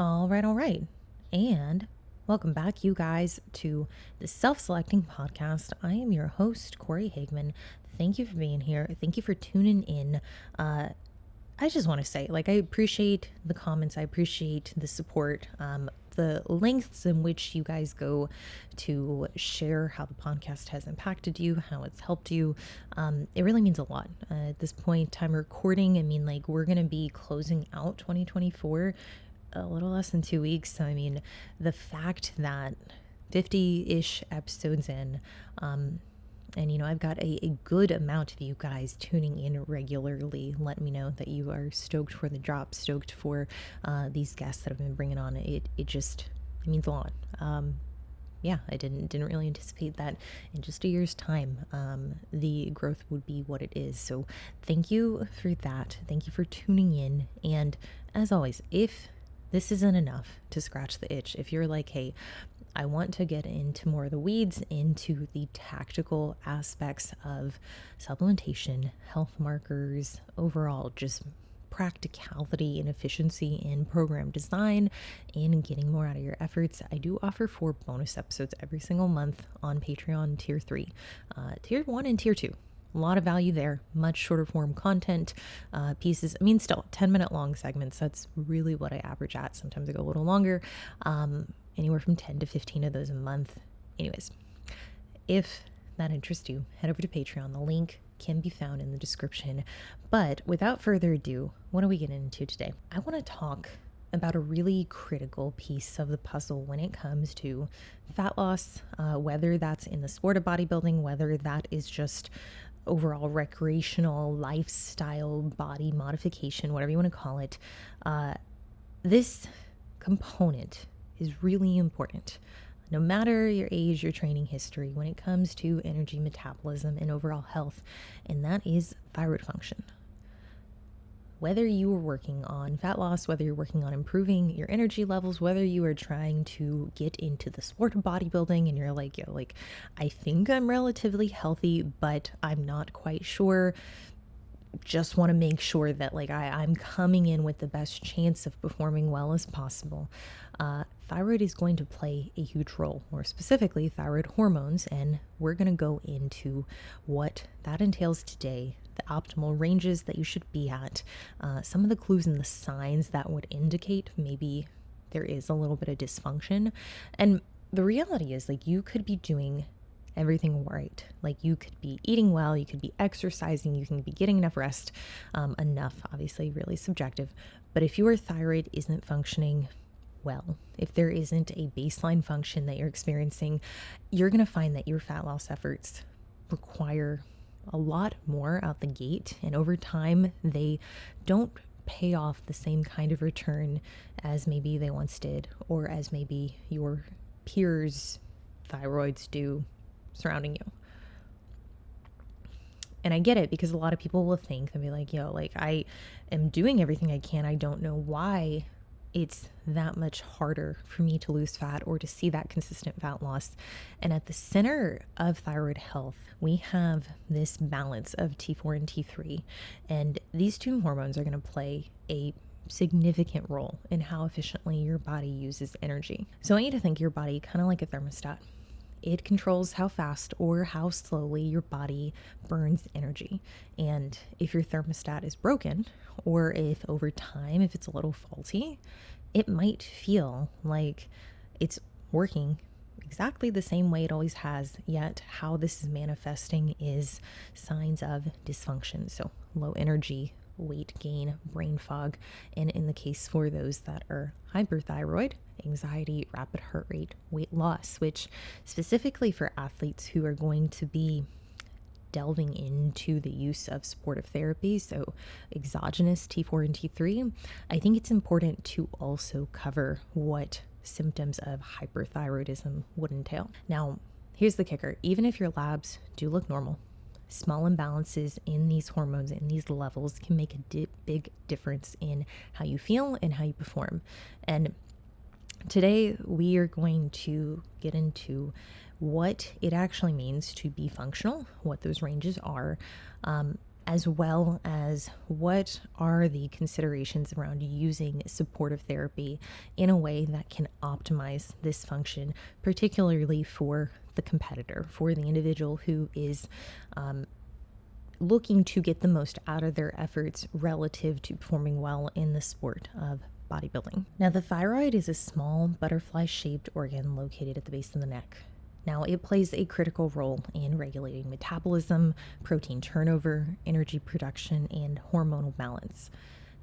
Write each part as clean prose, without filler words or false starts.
All right. And welcome back, you guys, to the Self-Selecting Podcast. I am your host, Corey Hagman. Thank you for being here. Thank you for tuning in. I just want to say, I appreciate the comments. I appreciate the support. The lengths in which you guys go to share how the podcast has impacted you, how it's helped you. It really means a lot. At this point, time recording, we're going to be closing out 2024 a little less than 2 weeks. So, the fact that 50-ish episodes in, and I've got a good amount of you guys tuning in regularly, let me know that you are stoked for the drop, stoked for these guests that I've been bringing on. It means a lot. I didn't really anticipate that in just a year's time, the growth would be what it is. So thank you for that. Thank you for tuning in. And as always, if this isn't enough to scratch the itch, if you're like, hey, I want to get into more of the weeds, into the tactical aspects of supplementation, health markers, overall just practicality and efficiency in program design and getting more out of your efforts, I do offer 4 bonus episodes every single month on Patreon Tier 3, Tier 1 and Tier 2. A lot of value there, much shorter form content pieces. Still 10-minute long segments. That's really what I average at. Sometimes I go a little longer, anywhere from 10 to 15 of those a month. Anyways, if that interests you, head over to Patreon. The link can be found in the description. But without further ado, what are we getting into today? I want to talk about a really critical piece of the puzzle when it comes to fat loss, whether that's in the sport of bodybuilding, whether that is just overall recreational lifestyle body modification, whatever you want to call it. This component is really important. No matter your age, your training history, when it comes to energy metabolism and overall health, and that is thyroid function. Whether you are working on fat loss, whether you're working on improving your energy levels, whether you are trying to get into the sport of bodybuilding and you're like, I think I'm relatively healthy, but I'm not quite sure. Just want to make sure that I'm coming in with the best chance of performing well as possible. Thyroid is going to play a huge role, more specifically thyroid hormones, and we're going to go into what that entails today, the optimal ranges that you should be at, some of the clues and the signs that would indicate maybe there is a little bit of dysfunction. And the reality is you could be doing everything right. You could be eating well, you could be exercising, you can be getting enough rest, enough, obviously really subjective. But if your thyroid isn't functioning well, if there isn't a baseline function that you're experiencing, you're going to find that your fat loss efforts require a lot more out the gate. And over time, they don't pay off the same kind of return as maybe they once did, or as maybe your peers' thyroids do surrounding you. And I get it, because a lot of people will think and be like, I am doing everything I can. I don't know why it's that much harder for me to lose fat or to see that consistent fat loss. And at the center of thyroid health, we have this balance of T4 and T3. And these 2 hormones are going to play a significant role in how efficiently your body uses energy. So I want you to think your body kind of like a thermostat. It controls how fast or how slowly your body burns energy. And if your thermostat is broken, or if over time, if it's a little faulty, it might feel like it's working exactly the same way it always has, yet how this is manifesting is signs of dysfunction. So low energy, weight gain, brain fog, and in the case for those that are hyperthyroid, anxiety, rapid heart rate, weight loss, which specifically for athletes who are going to be delving into the use of supportive therapy, so exogenous T4 and T3, I think it's important to also cover what symptoms of hyperthyroidism would entail. Now, here's the kicker. Even if your labs do look normal, small imbalances in these hormones, in these levels, can make a big difference in how you feel and how you perform. And today we are going to get into what it actually means to be functional, what those ranges are, as well as what are the considerations around using supportive therapy in a way that can optimize this function, particularly for the competitor, for the individual who is looking to get the most out of their efforts relative to performing well in the sport of bodybuilding. Now, the thyroid is a small butterfly-shaped organ located at the base of the neck. Now, it plays a critical role in regulating metabolism, protein turnover, energy production, and hormonal balance.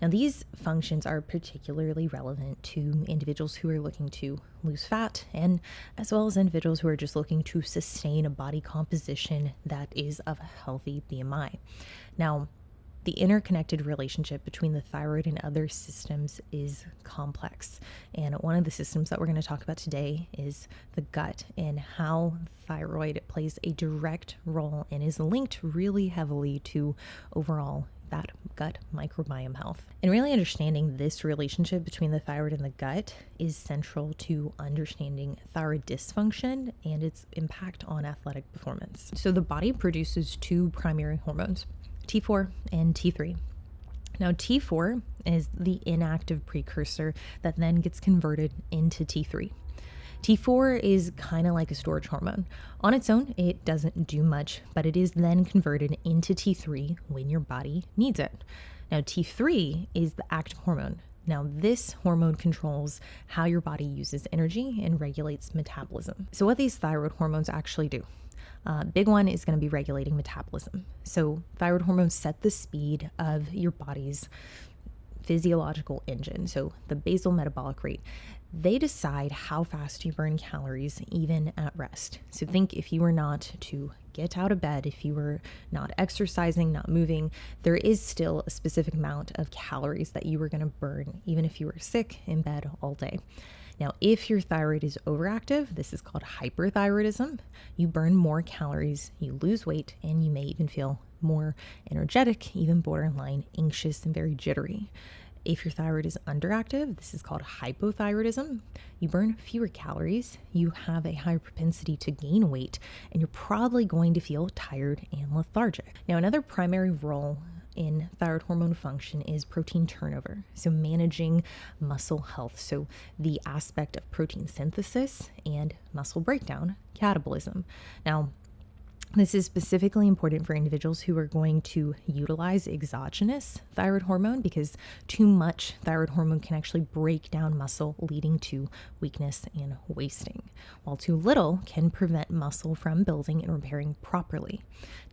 Now, these functions are particularly relevant to individuals who are looking to lose fat, and as well as individuals who are just looking to sustain a body composition that is of a healthy BMI. Now, the interconnected relationship between the thyroid and other systems is complex. And one of the systems that we're going to talk about today is the gut, and how thyroid plays a direct role and is linked really heavily to overall that gut microbiome health. And really understanding this relationship between the thyroid and the gut is central to understanding thyroid dysfunction and its impact on athletic performance. So the body produces two primary hormones, T4 and T3. Now, T4 is the inactive precursor that then gets converted into T3. T4 is kind of like a storage hormone. On its own, it doesn't do much, but it is then converted into T3 when your body needs it. Now, T3 is the active hormone. Now, this hormone controls how your body uses energy and regulates metabolism. So what these thyroid hormones actually do. Big one is going to be regulating metabolism. So thyroid hormones set the speed of your body's physiological engine, so the basal metabolic rate. They decide how fast you burn calories even at rest. So think if you were not to get out of bed, if you were not exercising, not moving, there is still a specific amount of calories that you were going to burn even if you were sick in bed all day. Now, if your thyroid is overactive, this is called hyperthyroidism. You burn more calories, you lose weight, and you may even feel more energetic, even borderline anxious and very jittery. If your thyroid is underactive, this is called hypothyroidism. You burn fewer calories, you have a higher propensity to gain weight, and you're probably going to feel tired and lethargic. Now, another primary role in thyroid hormone function is protein turnover, so managing muscle health, so the aspect of protein synthesis and muscle breakdown, catabolism. Now, this is specifically important for individuals who are going to utilize exogenous thyroid hormone, because too much thyroid hormone can actually break down muscle, leading to weakness and wasting, while too little can prevent muscle from building and repairing properly.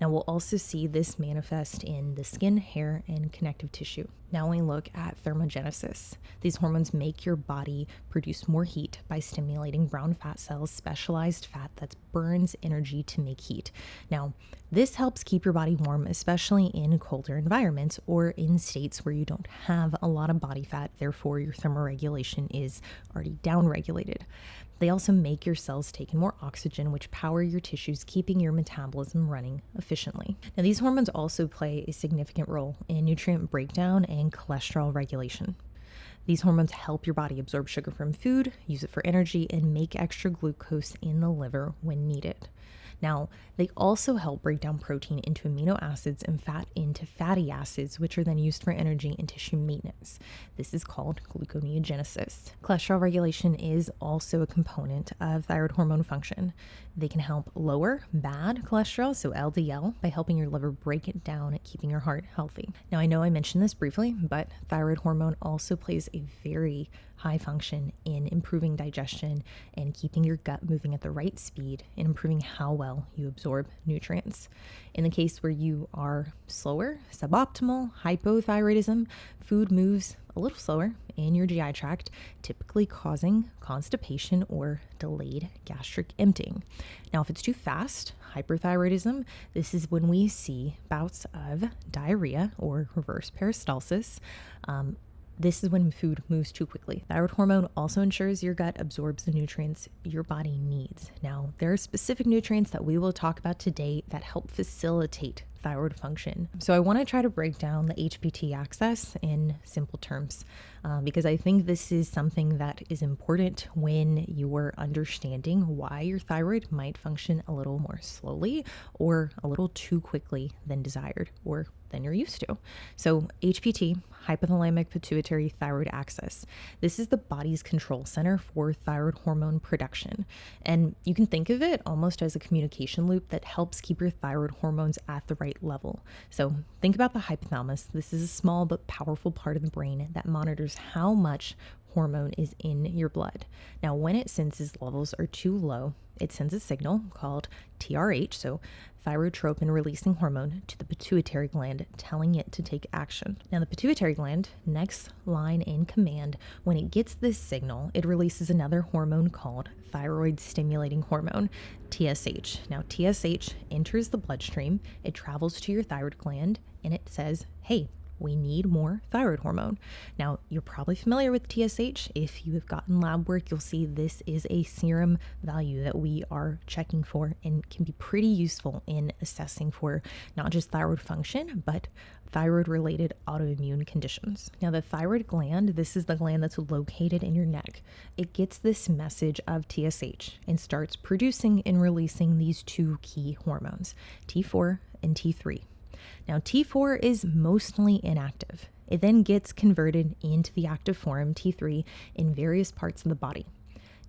Now, we'll also see this manifest in the skin, hair, and connective tissue. Now we look at thermogenesis. These hormones make your body produce more heat by stimulating brown fat cells, specialized fat that burns energy to make heat. Now, this helps keep your body warm, especially in colder environments or in states where you don't have a lot of body fat, therefore your thermoregulation is already downregulated. They also make your cells take in more oxygen, which power your tissues, keeping your metabolism running efficiently. Now, these hormones also play a significant role in nutrient breakdown and cholesterol regulation. These hormones help your body absorb sugar from food, use it for energy, and make extra glucose in the liver when needed. Now, they also help break down protein into amino acids and fat into fatty acids, which are then used for energy and tissue maintenance. This is called gluconeogenesis. Cholesterol regulation is also a component of thyroid hormone function. They can help lower bad cholesterol, so LDL, by helping your liver break it down and keeping your heart healthy. Now, I know I mentioned this briefly, but thyroid hormone also plays a very high function in improving digestion and keeping your gut moving at the right speed and improving how well you absorb nutrients. In the case where you are slower, suboptimal, hypothyroidism, food moves a little slower in your GI tract, typically causing constipation or delayed gastric emptying. Now, if it's too fast, hyperthyroidism, this is when we see bouts of diarrhea or reverse peristalsis. This is when food moves too quickly. Thyroid hormone also ensures your gut absorbs the nutrients your body needs. Now, there are specific nutrients that we will talk about today that help facilitate thyroid function. So I want to try to break down the HPT axis in simple terms. because I think this is something that is important when you're understanding why your thyroid might function a little more slowly or a little too quickly than desired or than you're used to. So HPT, hypothalamic pituitary thyroid axis. This is the body's control center for thyroid hormone production. And you can think of it almost as a communication loop that helps keep your thyroid hormones at the right level. So think about the hypothalamus. This is a small but powerful part of the brain that monitors how much hormone is in your blood. Now, when it senses levels are too low, it sends a signal called TRH, so thyrotropin releasing hormone, to the pituitary gland, telling it to take action. Now, the pituitary gland, next line in command, when it gets this signal, it releases another hormone called thyroid stimulating hormone, TSH. Now, TSH enters the bloodstream, it travels to your thyroid gland, and it says, hey, we need more thyroid hormone. Now, you're probably familiar with TSH. If you have gotten lab work, you'll see this is a serum value that we are checking for and can be pretty useful in assessing for not just thyroid function, but thyroid related autoimmune conditions. Now, the thyroid gland, this is the gland that's located in your neck. It gets this message of TSH and starts producing and releasing these two key hormones, T4 and T3. Now, T4 is mostly inactive. It then gets converted into the active form, T3, in various parts of the body.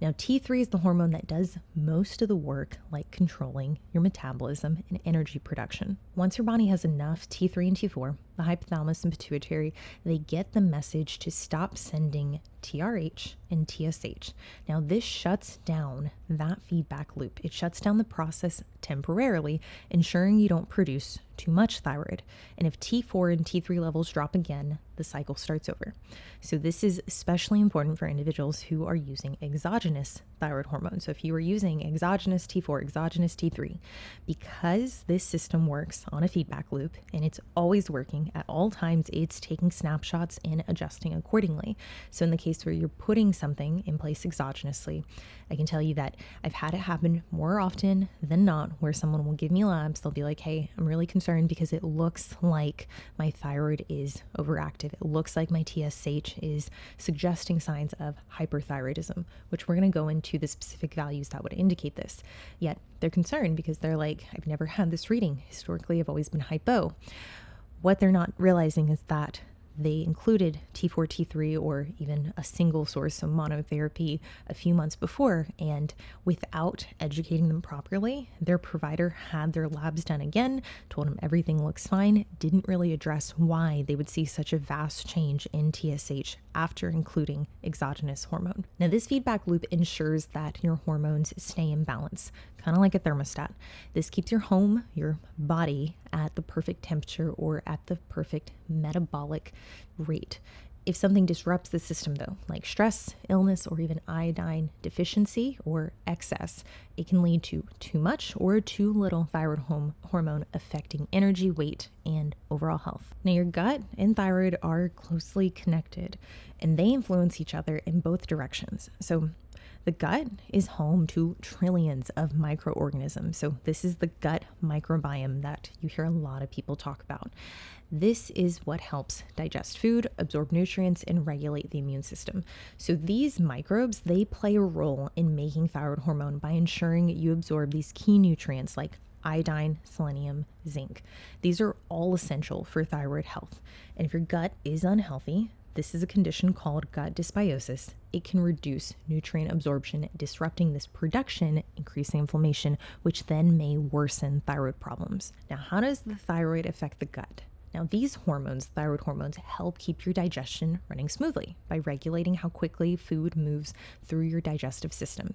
Now, T3 is the hormone that does most of the work, like controlling your metabolism and energy production. Once your body has enough T3 and T4, the hypothalamus and pituitary, they get the message to stop sending TRH and TSH. Now, this shuts down that feedback loop. It shuts down the process temporarily, ensuring you don't produce too much thyroid. And if T4 and T3 levels drop again, the cycle starts over. So this is especially important for individuals who are using exogenous thyroid hormone. So if you are using exogenous T4, exogenous T3, because this system works on a feedback loop and it's always working at all times, it's taking snapshots and adjusting accordingly. So in the case where you're putting something in place exogenously, I can tell you that I've had it happen more often than not where someone will give me labs. They'll be like, hey, I'm really concerned because it looks like my thyroid is overactive. It looks like my TSH is suggesting signs of hyperthyroidism, which we're going to go into the specific values that would indicate this. Yet they're concerned because they're like, I've never had this reading. Historically, I've always been hypo. What they're not realizing is that they included T4, T3, or even a single source of monotherapy a few months before, and without educating them properly, their provider had their labs done again, told them everything looks fine, didn't really address why they would see such a vast change in TSH after including exogenous hormone. Now, this feedback loop ensures that your hormones stay in balance, kind of like a thermostat. This keeps your home, your body, at the perfect temperature or at the perfect metabolic rate. If something disrupts the system, though, like stress, illness, or even iodine deficiency or excess, it can lead to too much or too little thyroid hormone, affecting energy, weight, and overall health. Now, your gut and thyroid are closely connected, and they influence each other in both directions. So the gut is home to trillions of microorganisms. So this is the gut microbiome that you hear a lot of people talk about. This is what helps digest food, absorb nutrients, and regulate the immune system. So these microbes, they play a role in making thyroid hormone by ensuring you absorb these key nutrients like iodine, selenium, zinc. These are all essential for thyroid health. And if your gut is unhealthy, this is a condition called gut dysbiosis. It can reduce nutrient absorption, disrupting this production, increasing inflammation, which then may worsen thyroid problems. Now, how does the thyroid affect the gut? Now, these hormones, thyroid hormones, help keep your digestion running smoothly by regulating how quickly food moves through your digestive system.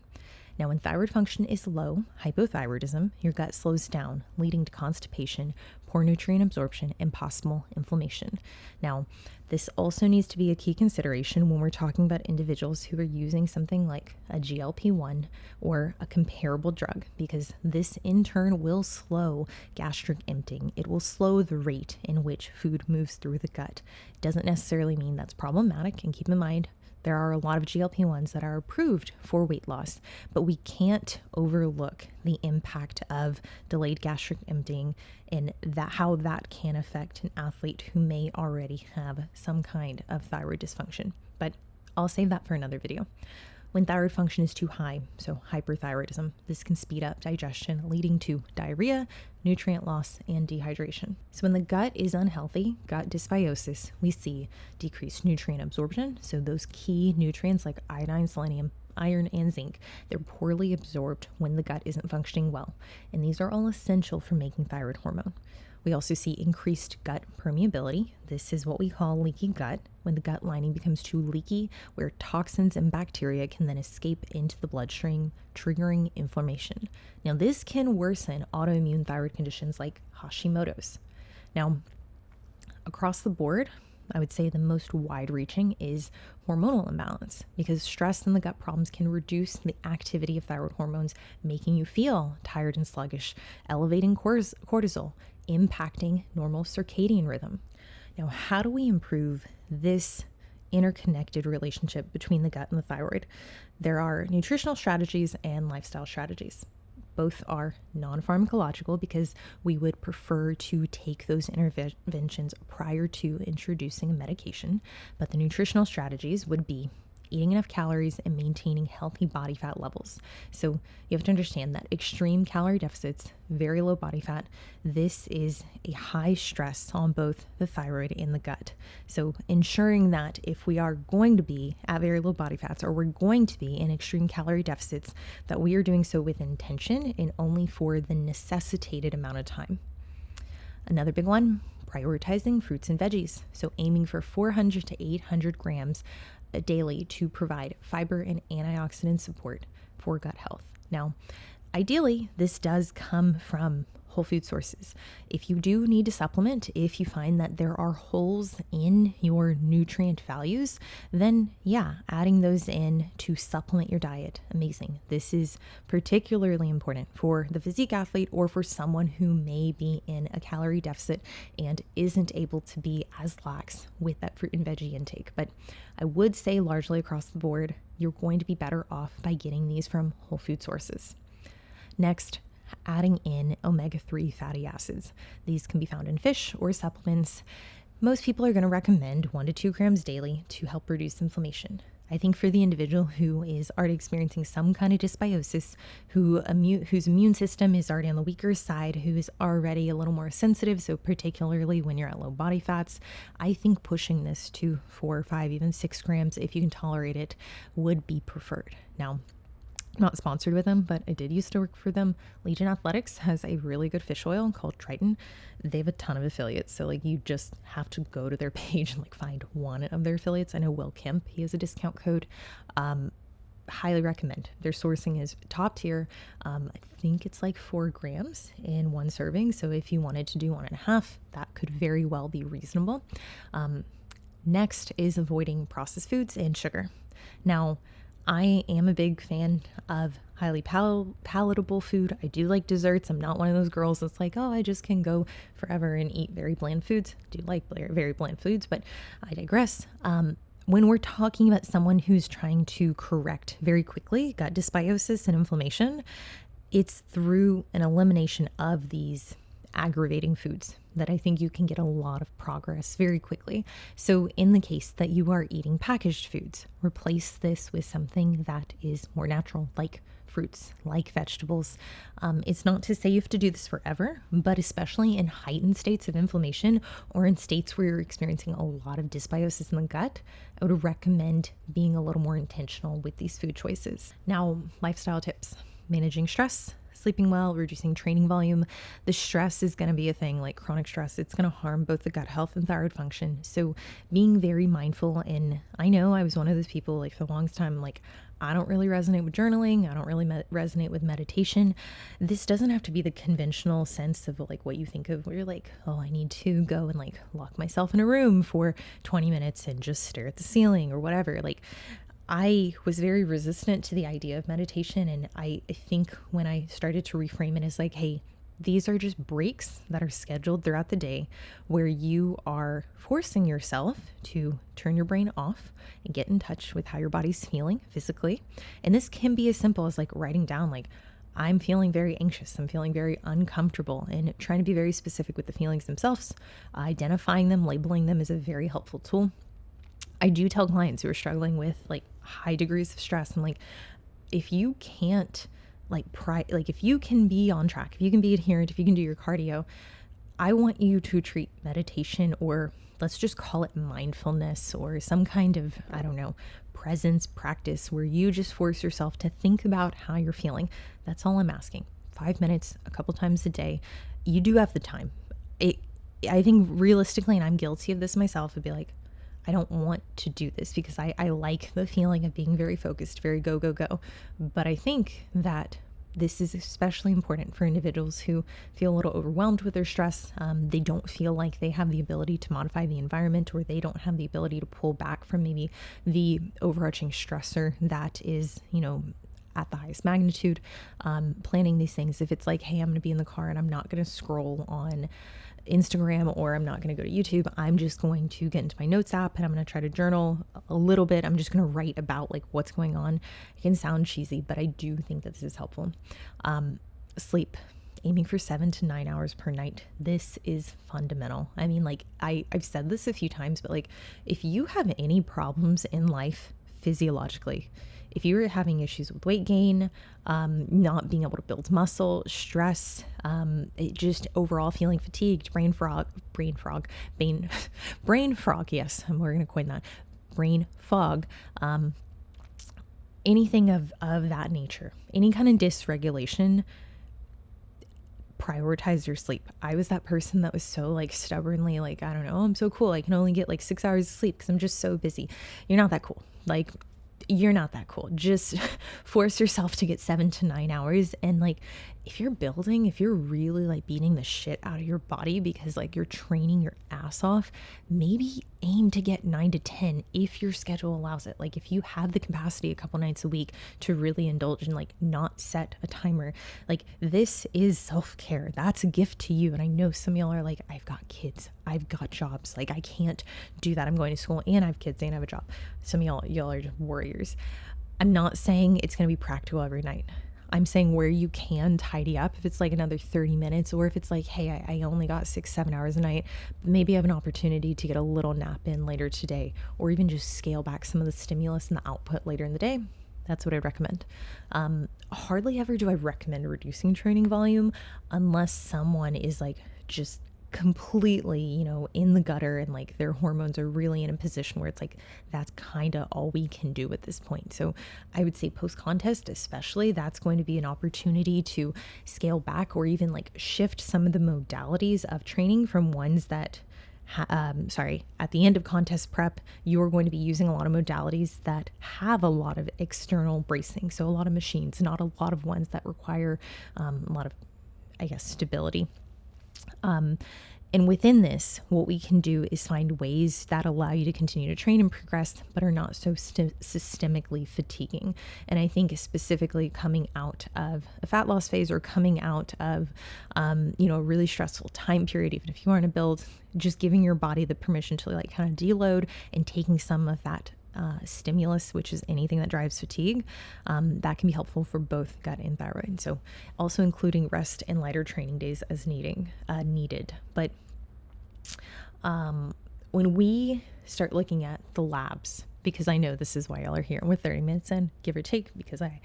Now, when thyroid function is low, hypothyroidism, your gut slows down, leading to constipation, poor nutrient absorption, and possible inflammation. Now, this also needs to be a key consideration when we're talking about individuals who are using something like a GLP-1 or a comparable drug, because this in turn will slow gastric emptying. It will slow the rate in which food moves through the gut. It doesn't necessarily mean that's problematic, and keep in mind, there are a lot of GLP-1s that are approved for weight loss, but we can't overlook the impact of delayed gastric emptying and how that can affect an athlete who may already have some kind of thyroid dysfunction. but I'll save that for another video. When thyroid function is too high, so hyperthyroidism, this can speed up digestion, leading to diarrhea, nutrient loss, and dehydration. So when the gut is unhealthy, gut dysbiosis, we see decreased nutrient absorption. So those key nutrients like iodine, selenium, iron, and zinc, they're poorly absorbed when the gut isn't functioning well. And these are all essential for making thyroid hormone. We also see increased gut permeability. This is what we call leaky gut, when the gut lining becomes too leaky, where toxins and bacteria can then escape into the bloodstream, triggering inflammation. Now, this can worsen autoimmune thyroid conditions like Hashimoto's. Now, across the board, I would say the most wide-reaching is hormonal imbalance, because stress and the gut problems can reduce the activity of thyroid hormones, making you feel tired and sluggish, elevating cortisol, impacting normal circadian rhythm. Now, how do we improve this interconnected relationship between the gut and the thyroid? There are nutritional strategies and lifestyle strategies. Both are non-pharmacological because we would prefer to take those interventions prior to introducing a medication. But the nutritional strategies would be eating enough calories and maintaining healthy body fat levels. So you have to understand that extreme calorie deficits, very low body fat, this is a high stress on both the thyroid and the gut. So ensuring that if we are going to be at very low body fats, or we're going to be in extreme calorie deficits, that we are doing so with intention and only for the necessitated amount of time. Another big one, prioritizing fruits and veggies. So aiming for 400 to 800 grams daily to provide fiber and antioxidant support for gut health. Now, ideally, this does come from whole food sources. If you do need to supplement, if you find that there are holes in your nutrient values, then yeah, adding those in to supplement your diet, amazing. This is particularly important for the physique athlete or for someone who may be in a calorie deficit and isn't able to be as lax with that fruit and veggie intake. But I would say largely across the board, you're going to be better off by getting these from whole food sources. Next, adding in omega-3 fatty acids. These can be found in fish or supplements. Most people are going to recommend 1 to 2 grams daily to help reduce inflammation. I think for the individual who is already experiencing some kind of dysbiosis, whose immune system is already on the weaker side, who is already a little more sensitive, so particularly when you're at low body fats, I think pushing this to 4 or 5, even 6 grams, if you can tolerate it, would be preferred. Now, not sponsored with them, but I did used to work for them. Legion Athletics has a really good fish oil called Triton. They have a ton of affiliates. So you just have to go to their page and find one of their affiliates. I know Will Kemp, he has a discount code. Highly recommend. Their sourcing is top tier. I think it's 4 grams in one serving. So if you wanted to do 1.5, that could very well be reasonable. Next is avoiding processed foods and sugar. Now, I am a big fan of highly palatable food. I do like desserts. I'm not one of those girls that's I just can go forever and eat very bland foods. I do like very bland foods, but I digress. When we're talking about someone who's trying to correct very quickly gut dysbiosis and inflammation, it's through an elimination of these aggravating foods that I think you can get a lot of progress very quickly. So in the case that you are eating packaged foods, replace this with something that is more natural, like fruits, like vegetables. It's not to say you have to do this forever, but especially in heightened states of inflammation or in states where you're experiencing a lot of dysbiosis in the gut, I would recommend being a little more intentional with these food choices. Now, lifestyle tips: managing stress, sleeping well, reducing training volume. The stress is going to be a thing, like chronic stress. It's going to harm both the gut health and thyroid function. So being very mindful. And I know I was one of those people, for the longest time, I don't really resonate with journaling. I don't really resonate with meditation. This doesn't have to be the conventional sense of what you think of, where you're oh, I need to go and lock myself in a room for 20 minutes and just stare at the ceiling or whatever. I was very resistant to the idea of meditation. And I think when I started to reframe it as hey, these are just breaks that are scheduled throughout the day where you are forcing yourself to turn your brain off and get in touch with how your body's feeling physically. And this can be as simple as writing down, I'm feeling very anxious. I'm feeling very uncomfortable, and trying to be very specific with the feelings themselves. Identifying them, labeling them is a very helpful tool. I do tell clients who are struggling with like high degrees of stress, I'm like, if you can't if you can be on track, if you can be adherent, if you can do your cardio, I want you to treat meditation, or let's just call it mindfulness, or some kind of, I don't know, presence practice where you just force yourself to think about how you're feeling. That's all I'm asking. 5 minutes, a couple times a day. You do have the time. I think realistically, and I'm guilty of this myself, would be like, I don't want to do this because I like the feeling of being very focused, very go, go, go. But I think that this is especially important for individuals who feel a little overwhelmed with their stress. They don't feel like they have the ability to modify the environment, or they don't have the ability to pull back from maybe the overarching stressor that is, at the highest magnitude. Planning these things, if it's like, hey, I'm going to be in the car and I'm not going to scroll on Instagram, or I'm not going to go to YouTube, I'm just going to get into my notes app and I'm going to try to journal a little bit. I'm just going to write about like what's going on. It can sound cheesy, but I do think that this is helpful. Sleep, aiming for 7 to 9 hours per night. This is fundamental. I mean, like I've said this a few times, but like if you have any problems in life physiologically, if you're having issues with weight gain, not being able to build muscle, stress, just overall feeling fatigued, brain frog, yes, we're going to coin that, brain fog, anything of that nature, any kind of dysregulation, prioritize your sleep. I was that person that was so like stubbornly like, I don't know, I'm so cool, I can only get like 6 hours of sleep because I'm just so busy. You're not that cool. Like, you're not that cool. Just force yourself to get 7 to 9 hours. And like, if you're really like beating the shit out of your body because like you're training your ass off, maybe aim to get 9 to 10 if your schedule allows it. Like if you have the capacity a couple nights a week to really indulge and like not set a timer, like this is self-care. That's a gift to you. And I know some of y'all are like, I've got kids, I've got jobs, like I can't do that. I'm going to school and I have kids and I have a job. Some of y'all are just warriors. I'm not saying it's going to be practical every night. I'm saying where you can tidy up, if it's like another 30 minutes, or if it's like, hey, I only got 6-7 hours a night, maybe I have an opportunity to get a little nap in later today, or even just scale back some of the stimulus and the output later in the day. That's what I'd recommend. Hardly ever do I recommend reducing training volume unless someone is like just completely, in the gutter and like their hormones are really in a position where it's like, that's kind of all we can do at this point. So I would say post-contest, especially, that's going to be an opportunity to scale back or even like shift some of the modalities of training from ones that at the end of contest prep, you're going to be using a lot of modalities that have a lot of external bracing. So a lot of machines, not a lot of ones that require a lot of, stability. And within this, what we can do is find ways that allow you to continue to train and progress, but are not so systemically fatiguing. And I think specifically coming out of a fat loss phase or coming out of, a really stressful time period, even if you aren't a build, just giving your body the permission to like kind of deload and taking some of that stimulus, which is anything that drives fatigue, that can be helpful for both gut and thyroid. So also including rest and lighter training days as needed. But when we start looking at the labs, because I know this is why y'all are here, and we're 30 minutes in, give or take, because I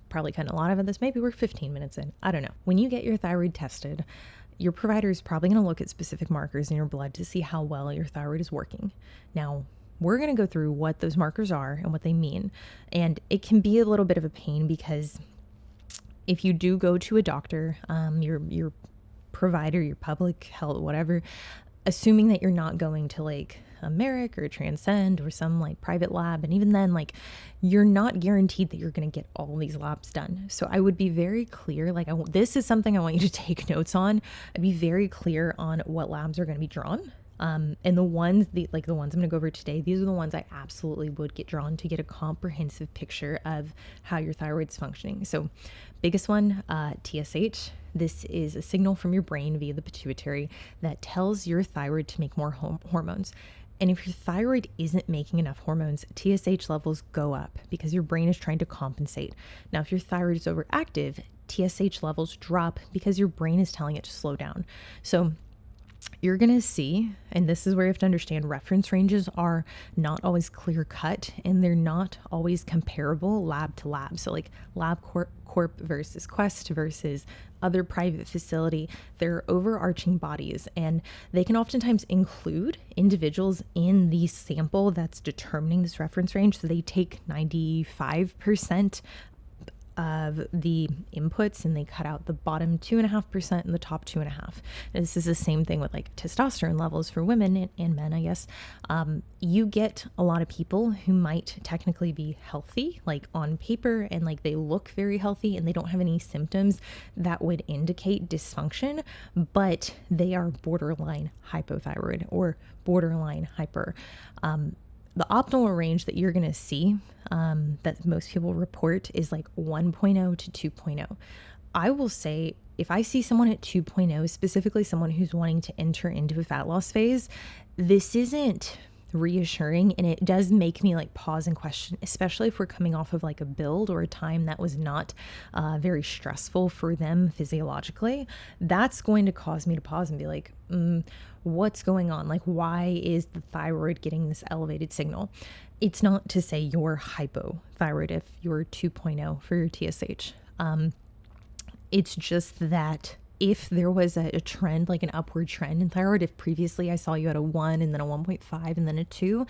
probably cut a lot of this. Maybe we're 15 minutes in. I don't know. When you get your thyroid tested, your provider is probably going to look at specific markers in your blood to see how well your thyroid is working. Now, we're going to go through what those markers are and what they mean. And it can be a little bit of a pain because if you do go to a doctor, your provider, your public health, whatever, assuming that you're not going to like a Merrick or Transcend or some like private lab. And even then, like, you're not guaranteed that you're going to get all these labs done. So I would be very clear, like this is something I want you to take notes on. I'd be very clear on what labs are going to be drawn. And the ones I'm going to go over today, these are the ones I absolutely would get drawn to get a comprehensive picture of how your thyroid's functioning. So biggest one, TSH. This is a signal from your brain via the pituitary that tells your thyroid to make more hormones. And if your thyroid isn't making enough hormones, TSH levels go up because your brain is trying to compensate. Now, if your thyroid is overactive, TSH levels drop because your brain is telling it to slow down. So you're going to see, and this is where you have to understand, reference ranges are not always clear cut and they're not always comparable lab to lab. So like LabCorp versus Quest versus other private facility, they're overarching bodies, and they can oftentimes include individuals in the sample that's determining this reference range. So they take 95% of the inputs and they cut out the bottom 2.5% and the top 2.5%. This is the same thing with like testosterone levels for women and men, I guess. You get a lot of people who might technically be healthy, like on paper, and like they look very healthy and they don't have any symptoms that would indicate dysfunction, but they are borderline hypothyroid or borderline hyper. The optimal range that you're going to see that most people report is like 1.0 to 2.0. I will say if I see someone at 2.0, specifically someone who's wanting to enter into a fat loss phase, this isn't reassuring, and it does make me like pause and question, especially if we're coming off of like a build or a time that was not very stressful for them physiologically. That's going to cause me to pause and be like, what's going on? Like, why is the thyroid getting this elevated signal? It's not to say you're hypothyroid if you're 2.0 for your TSH. It's just that if there was a trend, like an upward trend in thyroid, if previously I saw you at a 1 and then a 1.5 and then a 2,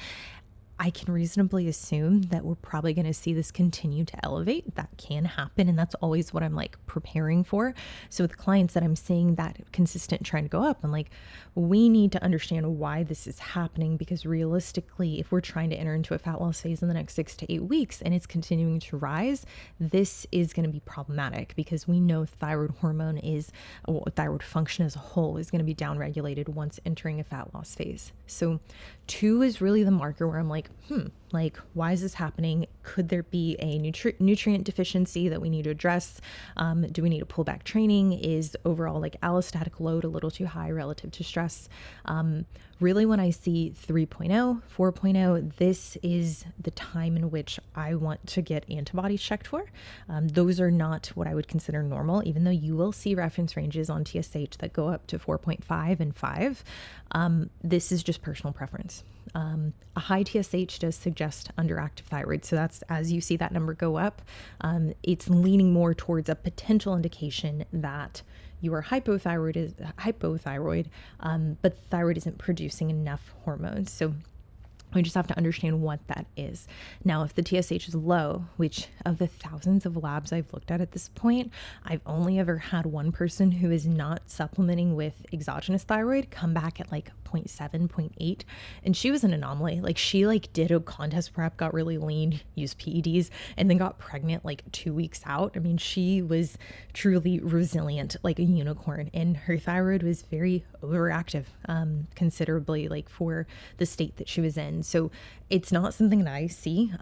I can reasonably assume that we're probably going to see this continue to elevate. That can happen, and that's always what I'm like preparing for. So with clients that I'm seeing that consistent trend go up, I'm like, we need to understand why this is happening, because realistically, if we're trying to enter into a fat loss phase in the next 6 to 8 weeks and it's continuing to rise, this is going to be problematic, because we know thyroid hormone is, well, thyroid function as a whole is going to be downregulated once entering a fat loss phase. So 2 is really the marker where I'm like, like, why is this happening? Could there be a nutrient deficiency that we need to address? Do we need to pull back training? Is overall like allostatic load a little too high relative to stress? Really, when I see 3.0, 4.0, this is the time in which I want to get antibodies checked for. Those are not what I would consider normal, even though you will see reference ranges on TSH that go up to 4.5 and 5. This is just personal preference. A high TSH does suggest underactive thyroid. So that's, as you see that number go up, it's leaning more towards a potential indication that you are hypothyroid, but thyroid isn't producing enough hormones. So we just have to understand what that is. Now, if the TSH is low, which of the thousands of labs I've looked at this point, I've only ever had one person who is not supplementing with exogenous thyroid come back at like 0.7, 0.8. And she was an anomaly. Like, she like did a contest prep, got really lean, used PEDs, and then got pregnant like 2 weeks out. I mean, she was truly resilient, like a unicorn, and her thyroid was very overactive, considerably, like for the state that she was in. So it's not something that I see.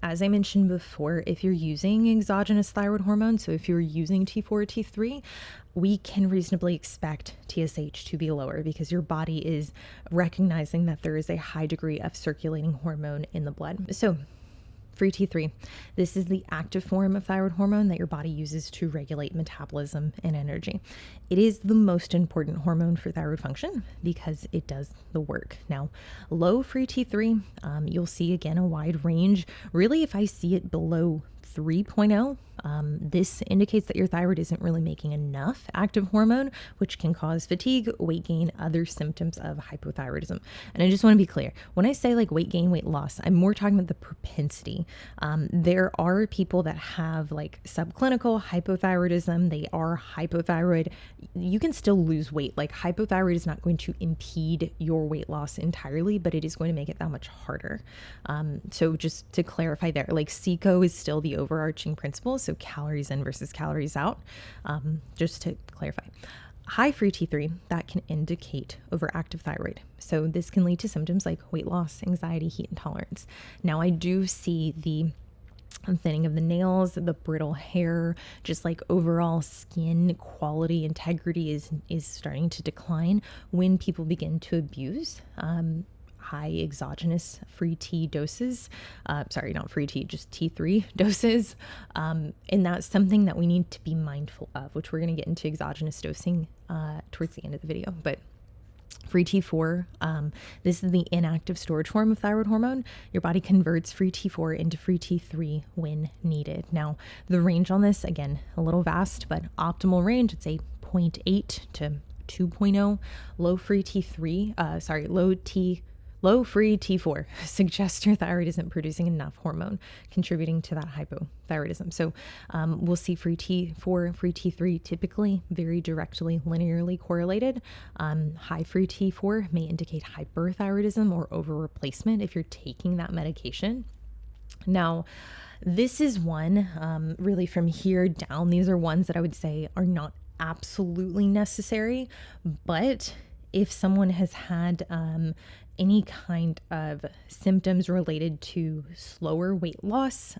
As I mentioned before, if you're using exogenous thyroid hormone, so if you're using T4 or T3, we can reasonably expect TSH to be lower, because your body is recognizing that there is a high degree of circulating hormone in the blood. So free T3, this is the active form of thyroid hormone that your body uses to regulate metabolism and energy. It is the most important hormone for thyroid function because it does the work. Now, low free T3, you'll see again a wide range. Really, if I see it below 3.0, this indicates that your thyroid isn't really making enough active hormone, which can cause fatigue, weight gain, other symptoms of hypothyroidism. And I just want to be clear, when I say like weight gain, weight loss, I'm more talking about the propensity. There are people that have like subclinical hypothyroidism. They are hypothyroid. You can still lose weight. Like, hypothyroid is not going to impede your weight loss entirely, but it is going to make it that much harder. So just to clarify there, like CICO is still the overarching principle. So calories in versus calories out, just to clarify. High free T3, that can indicate overactive thyroid. So this can lead to symptoms like weight loss, anxiety, heat intolerance. Now, I do see the thinning of the nails, the brittle hair, just like overall skin quality, integrity is starting to decline when people begin to abuse high exogenous free T doses. Sorry, not free T, just T3 doses. And that's something that we need to be mindful of, which we're going to get into exogenous dosing towards the end of the video. But Free T4, this is the inactive storage form of thyroid hormone. Your body converts free T4 into free T3 when needed. Now, the range on this, again, a little vast, but optimal range, it's a 0.8 to 2.0. Low free T3, low free T4 suggests your thyroid isn't producing enough hormone, contributing to that hypothyroidism. So we'll see free T4, free T3 typically very directly linearly correlated. High free T4 may indicate hyperthyroidism or over replacement if you're taking that medication. Now, this is one really from here down. These are ones that I would say are not absolutely necessary, but if someone has had any kind of symptoms related to slower weight loss,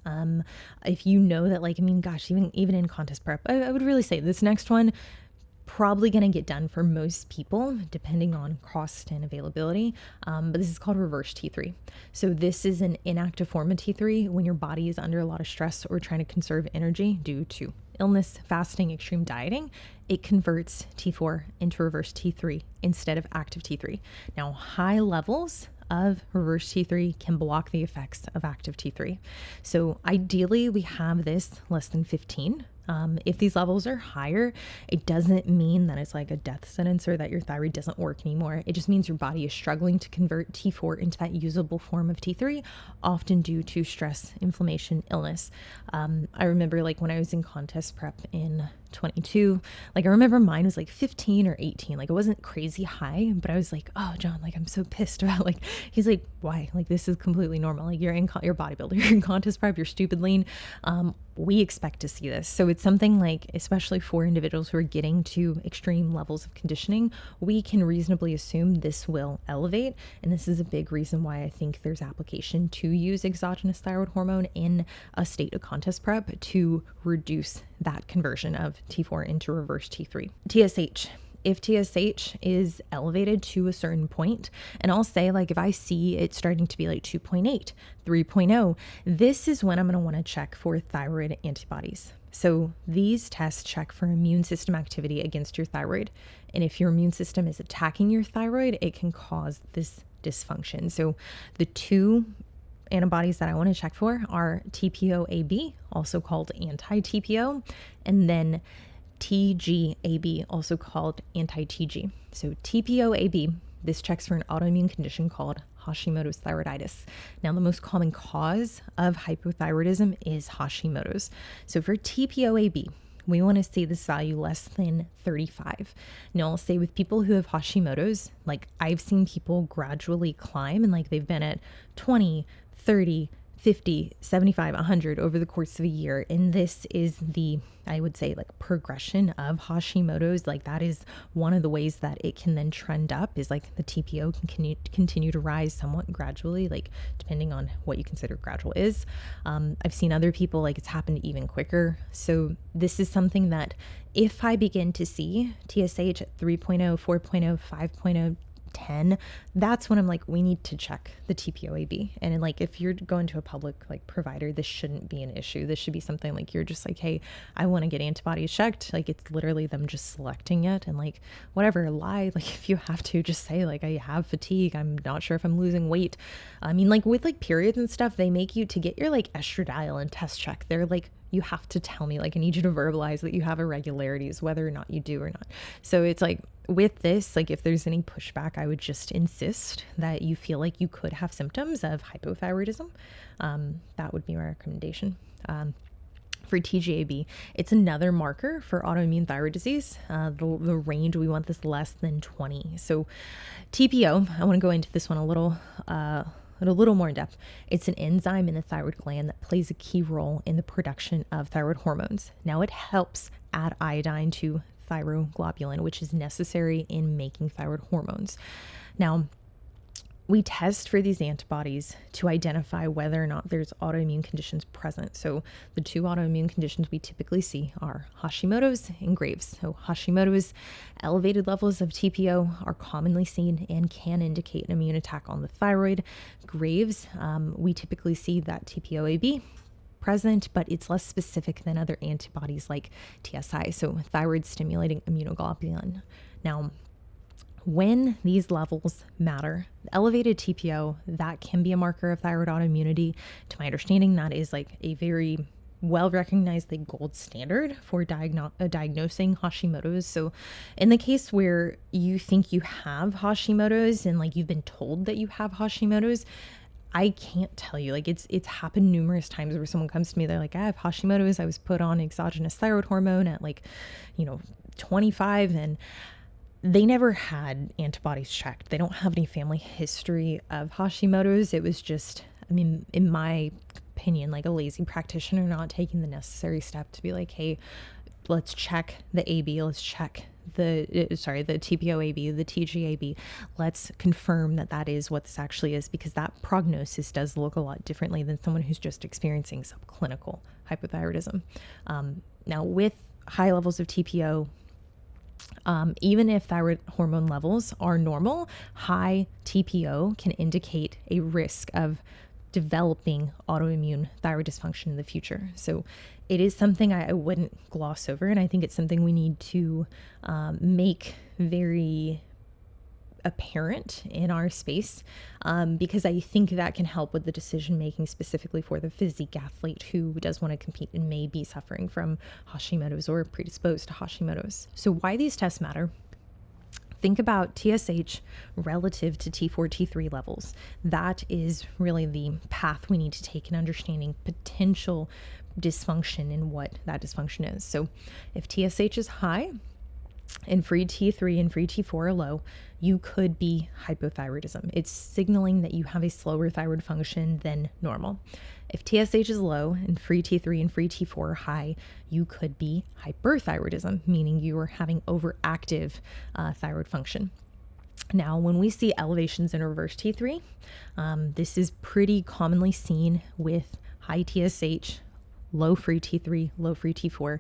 if you know that, like, I mean, gosh, even in contest prep, I would really say this next one probably going to get done for most people depending on cost and availability. But this is called reverse T3. So this is an inactive form of T3 when your body is under a lot of stress or trying to conserve energy due to illness, fasting, extreme dieting. It converts T4 into reverse T3 instead of active T3. Now, high levels of reverse T3 can block the effects of active T3. So ideally we have this less than 15. If these levels are higher, it doesn't mean that it's like a death sentence or that your thyroid doesn't work anymore. It just means your body is struggling to convert T4 into that usable form of T3, often due to stress, inflammation, illness. I remember like when I was in contest prep in 22, like I remember mine was like 15 or 18. Like it wasn't crazy high, but I was like, oh, John, like I'm so pissed about, like, he's like, why? Like this is completely normal. Like you're bodybuilder, you're in contest prep, you're stupid lean. We expect to see this. So it's something like, especially for individuals who are getting to extreme levels of conditioning, we can reasonably assume this will elevate. And this is a big reason why I think there's application to use exogenous thyroid hormone in a state of contest prep to reduce that conversion of T4 into reverse T3. TSH. If TSH is elevated to a certain point, and I'll say like if I see it starting to be like 2.8, 3.0, this is when I'm going to want to check for thyroid antibodies. So these tests check for immune system activity against your thyroid. And if your immune system is attacking your thyroid, it can cause this dysfunction. So the two antibodies that I want to check for are TPO-AB, also called anti-TPO, and then TGAB, also called anti-TG. So TPO-AB, this checks for an autoimmune condition called Hashimoto's thyroiditis. Now, the most common cause of hypothyroidism is Hashimoto's. So for TPO-AB, we want to see this value less than 35. Now, I'll say with people who have Hashimoto's, like I've seen people gradually climb and like they've been at 20, 30, 50, 75, 100 over the course of a year. And this is the, I would say, like progression of Hashimoto's. Like that is one of the ways that it can then trend up, is like the TPO can continue to rise somewhat gradually, like depending on what you consider gradual is. I've seen other people, like it's happened even quicker. So this is something that if I begin to see TSH at 3.0, 4.0, 5.0, 10, that's when I'm like, we need to check the TPO-AB. And like, if you're going to a public like provider, this shouldn't be an issue. This should be something like you're just like, hey, I want to get antibodies checked. Like it's literally them just selecting it, and like whatever, lie. Like if you have to, just say like, I have fatigue, I'm not sure if I'm losing weight. I mean, like with like periods and stuff, they make you to get your like estradiol and test check. They're like, you have to tell me, like I need you to verbalize that you have irregularities, whether or not you do or not. So it's like with this, like if there's any pushback, I would just insist that you feel like you could have symptoms of hypothyroidism. That would be my recommendation. For TGAB, it's another marker for autoimmune thyroid disease. The range, we want this less than 20. So TPO, I want to go into this one a little more in depth. It's an enzyme in the thyroid gland that plays a key role in the production of thyroid hormones. Now it helps add iodine to thyroglobulin, which is necessary in making thyroid hormones. Now, we test for these antibodies to identify whether or not there's autoimmune conditions present. So the two autoimmune conditions we typically see are Hashimoto's and Graves'. So Hashimoto's, elevated levels of TPO are commonly seen and can indicate an immune attack on the thyroid. Graves', we typically see that TPO-AB present, but it's less specific than other antibodies like TSI, so thyroid stimulating immunoglobulin. Now, When these levels matter, elevated TPO, that can be a marker of thyroid autoimmunity. To my understanding, that is like a very well recognized like gold standard for diagnosing Hashimoto's. So in the case where you think you have Hashimoto's and like you've been told that you have Hashimoto's, I can't tell you, like it's happened numerous times where someone comes to me, they're like, I have Hashimoto's. I was put on exogenous thyroid hormone at 25, and they never had antibodies checked. They don't have any family history of Hashimoto's. It was just, in my opinion, like a lazy practitioner not taking the necessary step to be like, hey, let's check the AB, let's check the TPO-AB, the TG-AB. Let's confirm that is what this actually is, because that prognosis does look a lot differently than someone who's just experiencing subclinical hypothyroidism. Now, with high levels of TPO, even if thyroid hormone levels are normal, high TPO can indicate a risk of developing autoimmune thyroid dysfunction in the future. So it is something I wouldn't gloss over. And I think it's something we need to make very apparent in our space, because I think that can help with the decision making specifically for the physique athlete who does want to compete and may be suffering from Hashimoto's or predisposed to Hashimoto's. So why these tests matter: think about TSH relative to T4, T3 levels. That is really the path we need to take in understanding potential dysfunction and what that dysfunction is. So if TSH is high and free T3 and free T4 are low, you could be hypothyroidism. It's signaling that you have a slower thyroid function than normal. If TSH is low and free T3 and free T4 are high, you could be hyperthyroidism, meaning you are having overactive thyroid function. Now, when we see elevations in reverse T3, this is pretty commonly seen with high TSH, low free T3, low free T4.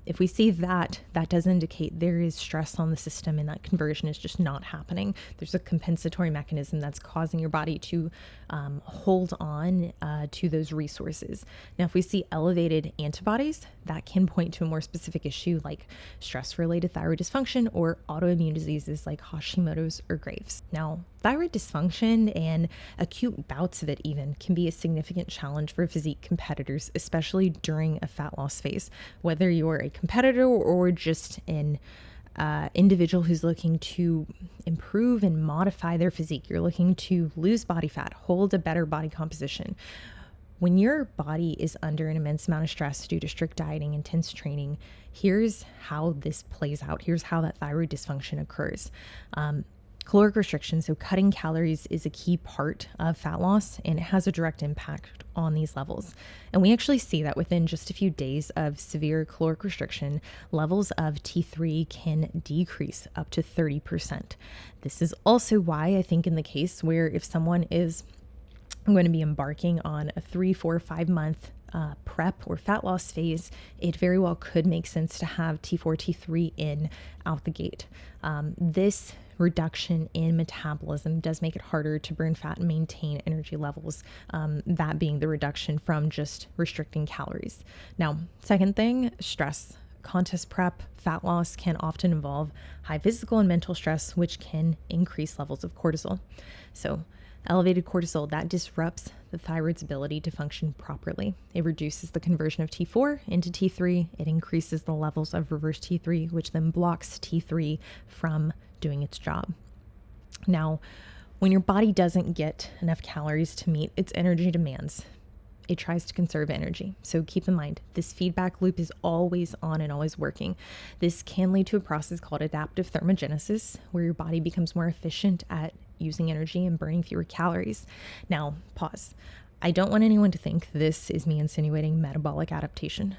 If we see that does indicate there is stress on the system and that conversion is just not happening. There's a compensatory mechanism that's causing your body to hold on to those resources. Now, if we see elevated antibodies, that can point to a more specific issue like stress-related thyroid dysfunction or autoimmune diseases like Hashimoto's or Graves'. Now, thyroid dysfunction and acute bouts of it even can be a significant challenge for physique competitors, especially during a fat loss phase. Whether you're a competitor or just an individual who's looking to improve and modify their physique, you're looking to lose body fat, hold a better body composition. When your body is under an immense amount of stress due to strict dieting, intense training, here's how this plays out. Here's how that thyroid dysfunction occurs. Caloric restriction, so cutting calories, is a key part of fat loss, and it has a direct impact on these levels. And we actually see that within just a few days of severe caloric restriction, levels of T3 can decrease up to 30%. This is also why I think in the case where if someone is going to be embarking on a 3, 4, 5 month prep or fat loss phase, it very well could make sense to have T4, T3 in out the gate. This reduction in metabolism does make it harder to burn fat and maintain energy levels, that being the reduction from just restricting calories. Now, second thing, stress. Contest prep, fat loss can often involve high physical and mental stress, which can increase levels of cortisol. So elevated cortisol, that disrupts the thyroid's ability to function properly. It reduces the conversion of T4 into T3. It increases the levels of reverse T3, which then blocks T3 from doing its job. Now, when your body doesn't get enough calories to meet its energy demands, it tries to conserve energy. So keep in mind, this feedback loop is always on and always working. This can lead to a process called adaptive thermogenesis, where your body becomes more efficient at using energy and burning fewer calories. Now, pause. I don't want anyone to think this is me insinuating metabolic adaptation.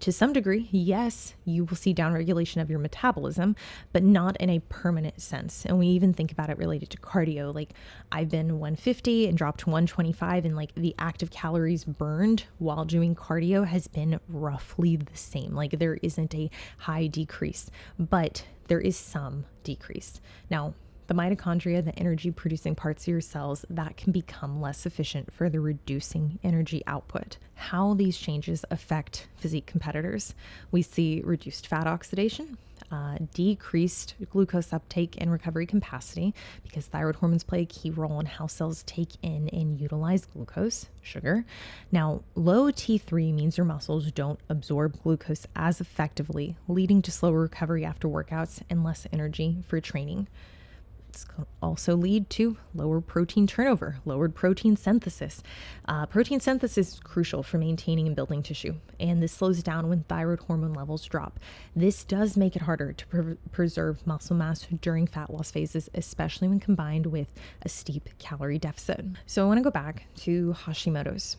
To some degree, yes, you will see downregulation of your metabolism, but not in a permanent sense. And we even think about it related to cardio. Like, I've been 150 and dropped to 125, and like the active calories burned while doing cardio has been roughly the same. Like, there isn't a high decrease, but there is some decrease. Now, the mitochondria, the energy producing parts of your cells, that can become less efficient, further reducing energy output. How these changes affect physique competitors: we see reduced fat oxidation, decreased glucose uptake and recovery capacity, because thyroid hormones play a key role in how cells take in and utilize glucose, sugar. Now, low T3 means your muscles don't absorb glucose as effectively, leading to slower recovery after workouts and less energy for training. It's also lead to lower protein turnover, lowered protein synthesis. Protein synthesis is crucial for maintaining and building tissue, and this slows down when thyroid hormone levels drop. This does make it harder to preserve muscle mass during fat loss phases, especially when combined with a steep calorie deficit. So I want to go back to Hashimoto's,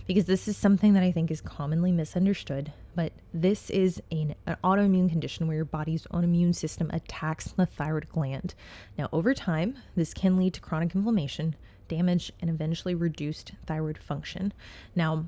because this is something that I think is commonly misunderstood, but this is an autoimmune condition where your body's own immune system attacks the thyroid gland. Now, over time, this can lead to chronic inflammation, damage, and eventually reduced thyroid function. Now,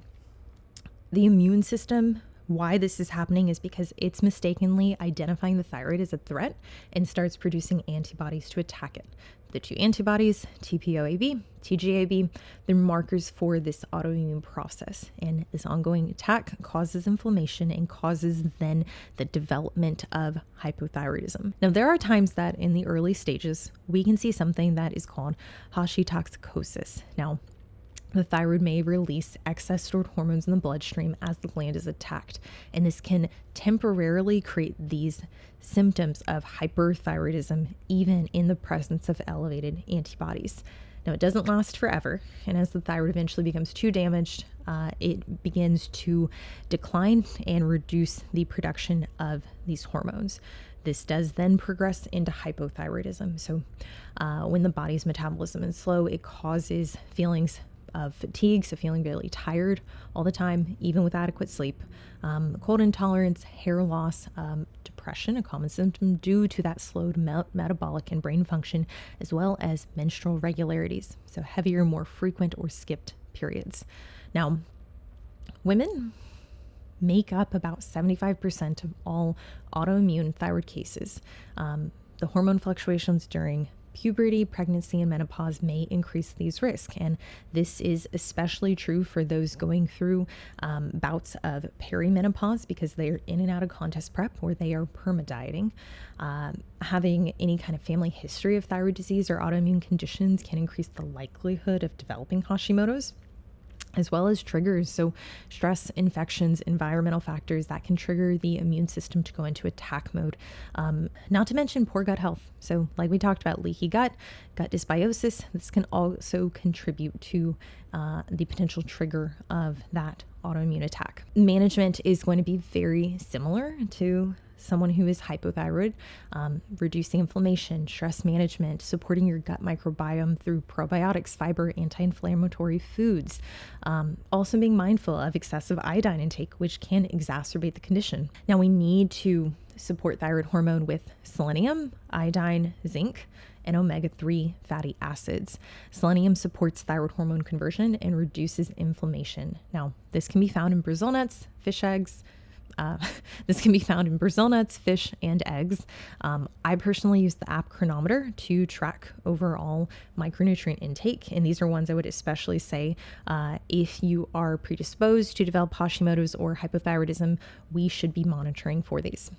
the immune system, why this is happening is because it's mistakenly identifying the thyroid as a threat and starts producing antibodies to attack it. The two antibodies, TPO-AB, TGA-B, they're markers for this autoimmune process. And this ongoing attack causes inflammation and causes then the development of hypothyroidism. Now, there are times that in the early stages, we can see something that is called hashitoxicosis. Now, the thyroid may release excess stored hormones in the bloodstream as the gland is attacked, and this can temporarily create these symptoms of hyperthyroidism, even in the presence of elevated antibodies. Now, it doesn't last forever, and as the thyroid eventually becomes too damaged, it begins to decline and reduce the production of these hormones. This does then progress into hypothyroidism. So when the body's metabolism is slow, it causes feelings of fatigue, so feeling really tired all the time, even with adequate sleep, cold intolerance, hair loss, depression, a common symptom due to that slowed metabolic and brain function, as well as menstrual irregularities, so heavier, more frequent or skipped periods. Now, women make up about 75% of all autoimmune thyroid cases. The hormone fluctuations during puberty, pregnancy, and menopause may increase these risks. And this is especially true for those going through bouts of perimenopause, because they are in and out of contest prep or they are perma-dieting. Having any kind of family history of thyroid disease or autoimmune conditions can increase the likelihood of developing Hashimoto's, as well as triggers. So stress, infections, environmental factors that can trigger the immune system to go into attack mode. Not to mention poor gut health. So like we talked about, leaky gut dysbiosis, this can also contribute to the potential trigger of that autoimmune attack. Management is going to be very similar to someone who is hypothyroid, reducing inflammation, stress management, supporting your gut microbiome through probiotics, fiber, anti-inflammatory foods. Also being mindful of excessive iodine intake, which can exacerbate the condition. Now, we need to support thyroid hormone with selenium, iodine, zinc, and omega-3 fatty acids. Selenium supports thyroid hormone conversion and reduces inflammation. Now, this can be found in Brazil nuts, fish eggs. This can be found in Brazil nuts, fish, and eggs. I personally use the app Chronometer to track overall micronutrient intake, and these are ones I would especially say if you are predisposed to develop Hashimoto's or hypothyroidism, we should be monitoring for these.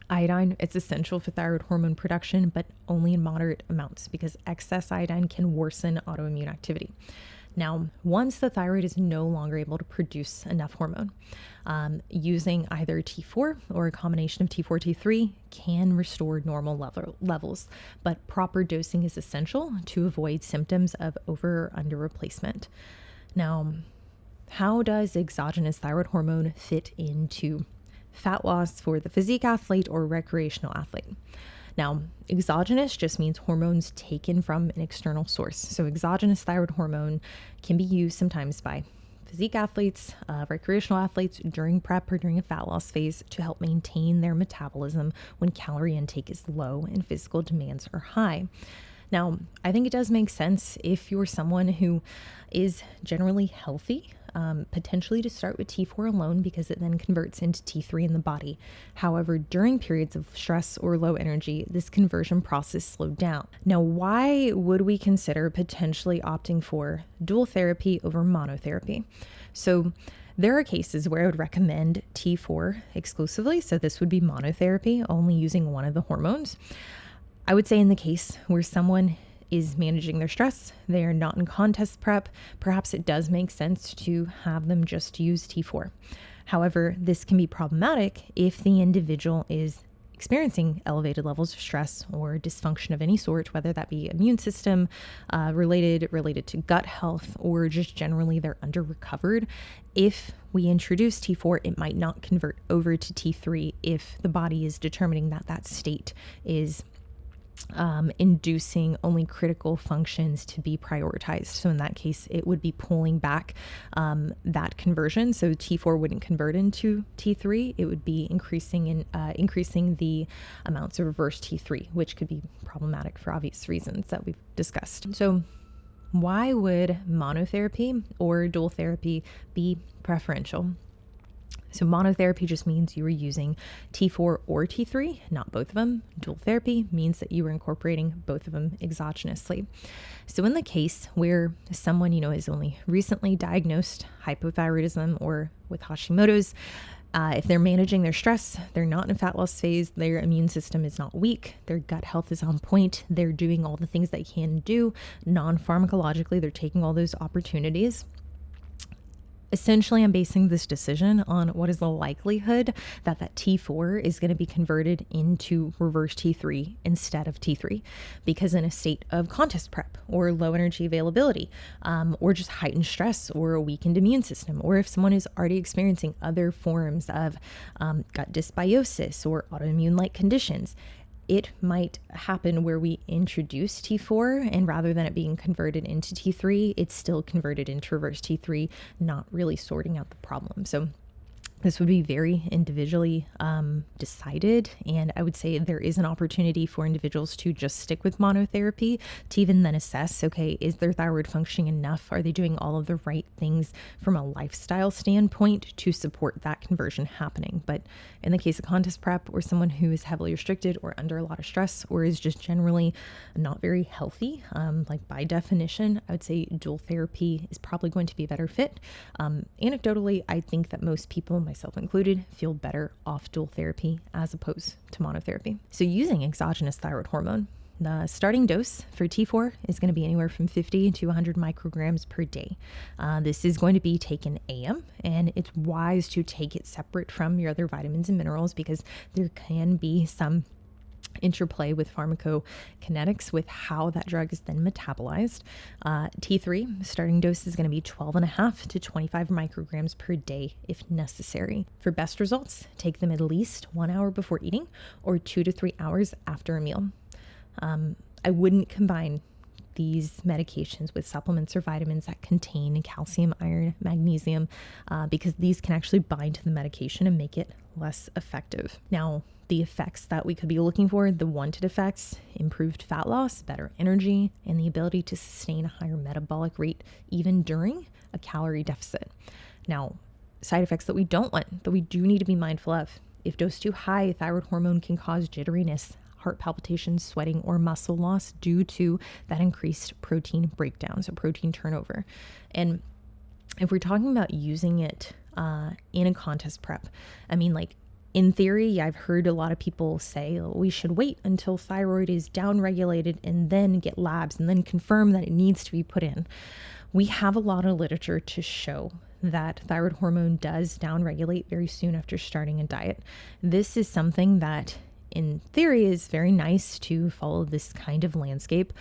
Iodine, it's essential for thyroid hormone production, but only in moderate amounts, because excess iodine can worsen autoimmune activity. Now, once the thyroid is no longer able to produce enough hormone, using either T4 or a combination of T4, T3 can restore normal levels, but proper dosing is essential to avoid symptoms of over or under replacement. Now, how does exogenous thyroid hormone fit into fat loss for the physique athlete or recreational athlete? Now, exogenous just means hormones taken from an external source. So exogenous thyroid hormone can be used sometimes by physique athletes, recreational athletes during prep or during a fat loss phase to help maintain their metabolism when calorie intake is low and physical demands are high. Now, I think it does make sense if you're someone who is generally healthy, potentially to start with T4 alone because it then converts into T3 in the body. However, during periods of stress or low energy, this conversion process slowed down. Now, why would we consider potentially opting for dual therapy over monotherapy? So there are cases where I would recommend T4 exclusively. So this would be monotherapy, only using one of the hormones. I would say in the case where someone is managing their stress, they are not in contest prep, perhaps it does make sense to have them just use T4. However, this can be problematic if the individual is experiencing elevated levels of stress or dysfunction of any sort, whether that be immune system related to gut health, or just generally they're under recovered. If we introduce T4, it might not convert over to T3 if the body is determining that that state is inducing only critical functions to be prioritized. So in that case, it would be pulling back that conversion. So T4 wouldn't convert into T3. It would be increasing the amounts of reverse T3, which could be problematic for obvious reasons that we've discussed. So why would monotherapy or dual therapy be preferential? So monotherapy just means you were using T4 or T3, not both of them. Dual therapy means that you were incorporating both of them exogenously. So in the case where someone, is only recently diagnosed hypothyroidism or with Hashimoto's, if they're managing their stress, they're not in a fat loss phase, their immune system is not weak, their gut health is on point, they're doing all the things they can do non-pharmacologically, they're taking all those opportunities. Essentially, I'm basing this decision on what is the likelihood that that T4 is going to be converted into reverse T3 instead of T3, because in a state of contest prep or low energy availability, or just heightened stress or a weakened immune system, or if someone is already experiencing other forms of gut dysbiosis or autoimmune-like conditions, it might happen where we introduce T4 and rather than it being converted into T3, it's still converted into reverse T3, not really sorting out the problem. So this would be very individually decided, and I would say there is an opportunity for individuals to just stick with monotherapy to even then assess, okay, is their thyroid functioning enough? Are they doing all of the right things from a lifestyle standpoint to support that conversion happening? But in the case of contest prep or someone who is heavily restricted or under a lot of stress or is just generally not very healthy, like by definition, I would say dual therapy is probably going to be a better fit. Anecdotally, I think that most people, myself included, feel better off dual therapy as opposed to monotherapy. So using exogenous thyroid hormone, the starting dose for T4 is going to be anywhere from 50 to 100 micrograms per day. This is going to be taken AM, and it's wise to take it separate from your other vitamins and minerals because there can be some interplay with pharmacokinetics with how that drug is then metabolized. T3 starting dose is going to be 12.5 to 25 micrograms per day if necessary. For best results, take them at least 1 hour before eating or 2 to 3 hours after a meal. I wouldn't combine these medications with supplements or vitamins that contain calcium, iron, magnesium, because these can actually bind to the medication and make it less effective. Now, the effects that we could be looking for, the wanted effects, improved fat loss, better energy, and the ability to sustain a higher metabolic rate even during a calorie deficit. Now, side effects that we don't want, that we do need to be mindful of. If dosed too high, thyroid hormone can cause jitteriness, heart palpitations, sweating, or muscle loss due to that increased protein breakdown, so protein turnover. And if we're talking about using it in a contest prep, in theory, I've heard a lot of people say we should wait until thyroid is downregulated and then get labs and then confirm that it needs to be put in. We have a lot of literature to show that thyroid hormone does downregulate very soon after starting a diet. This is something that in theory is very nice to follow this kind of landscape.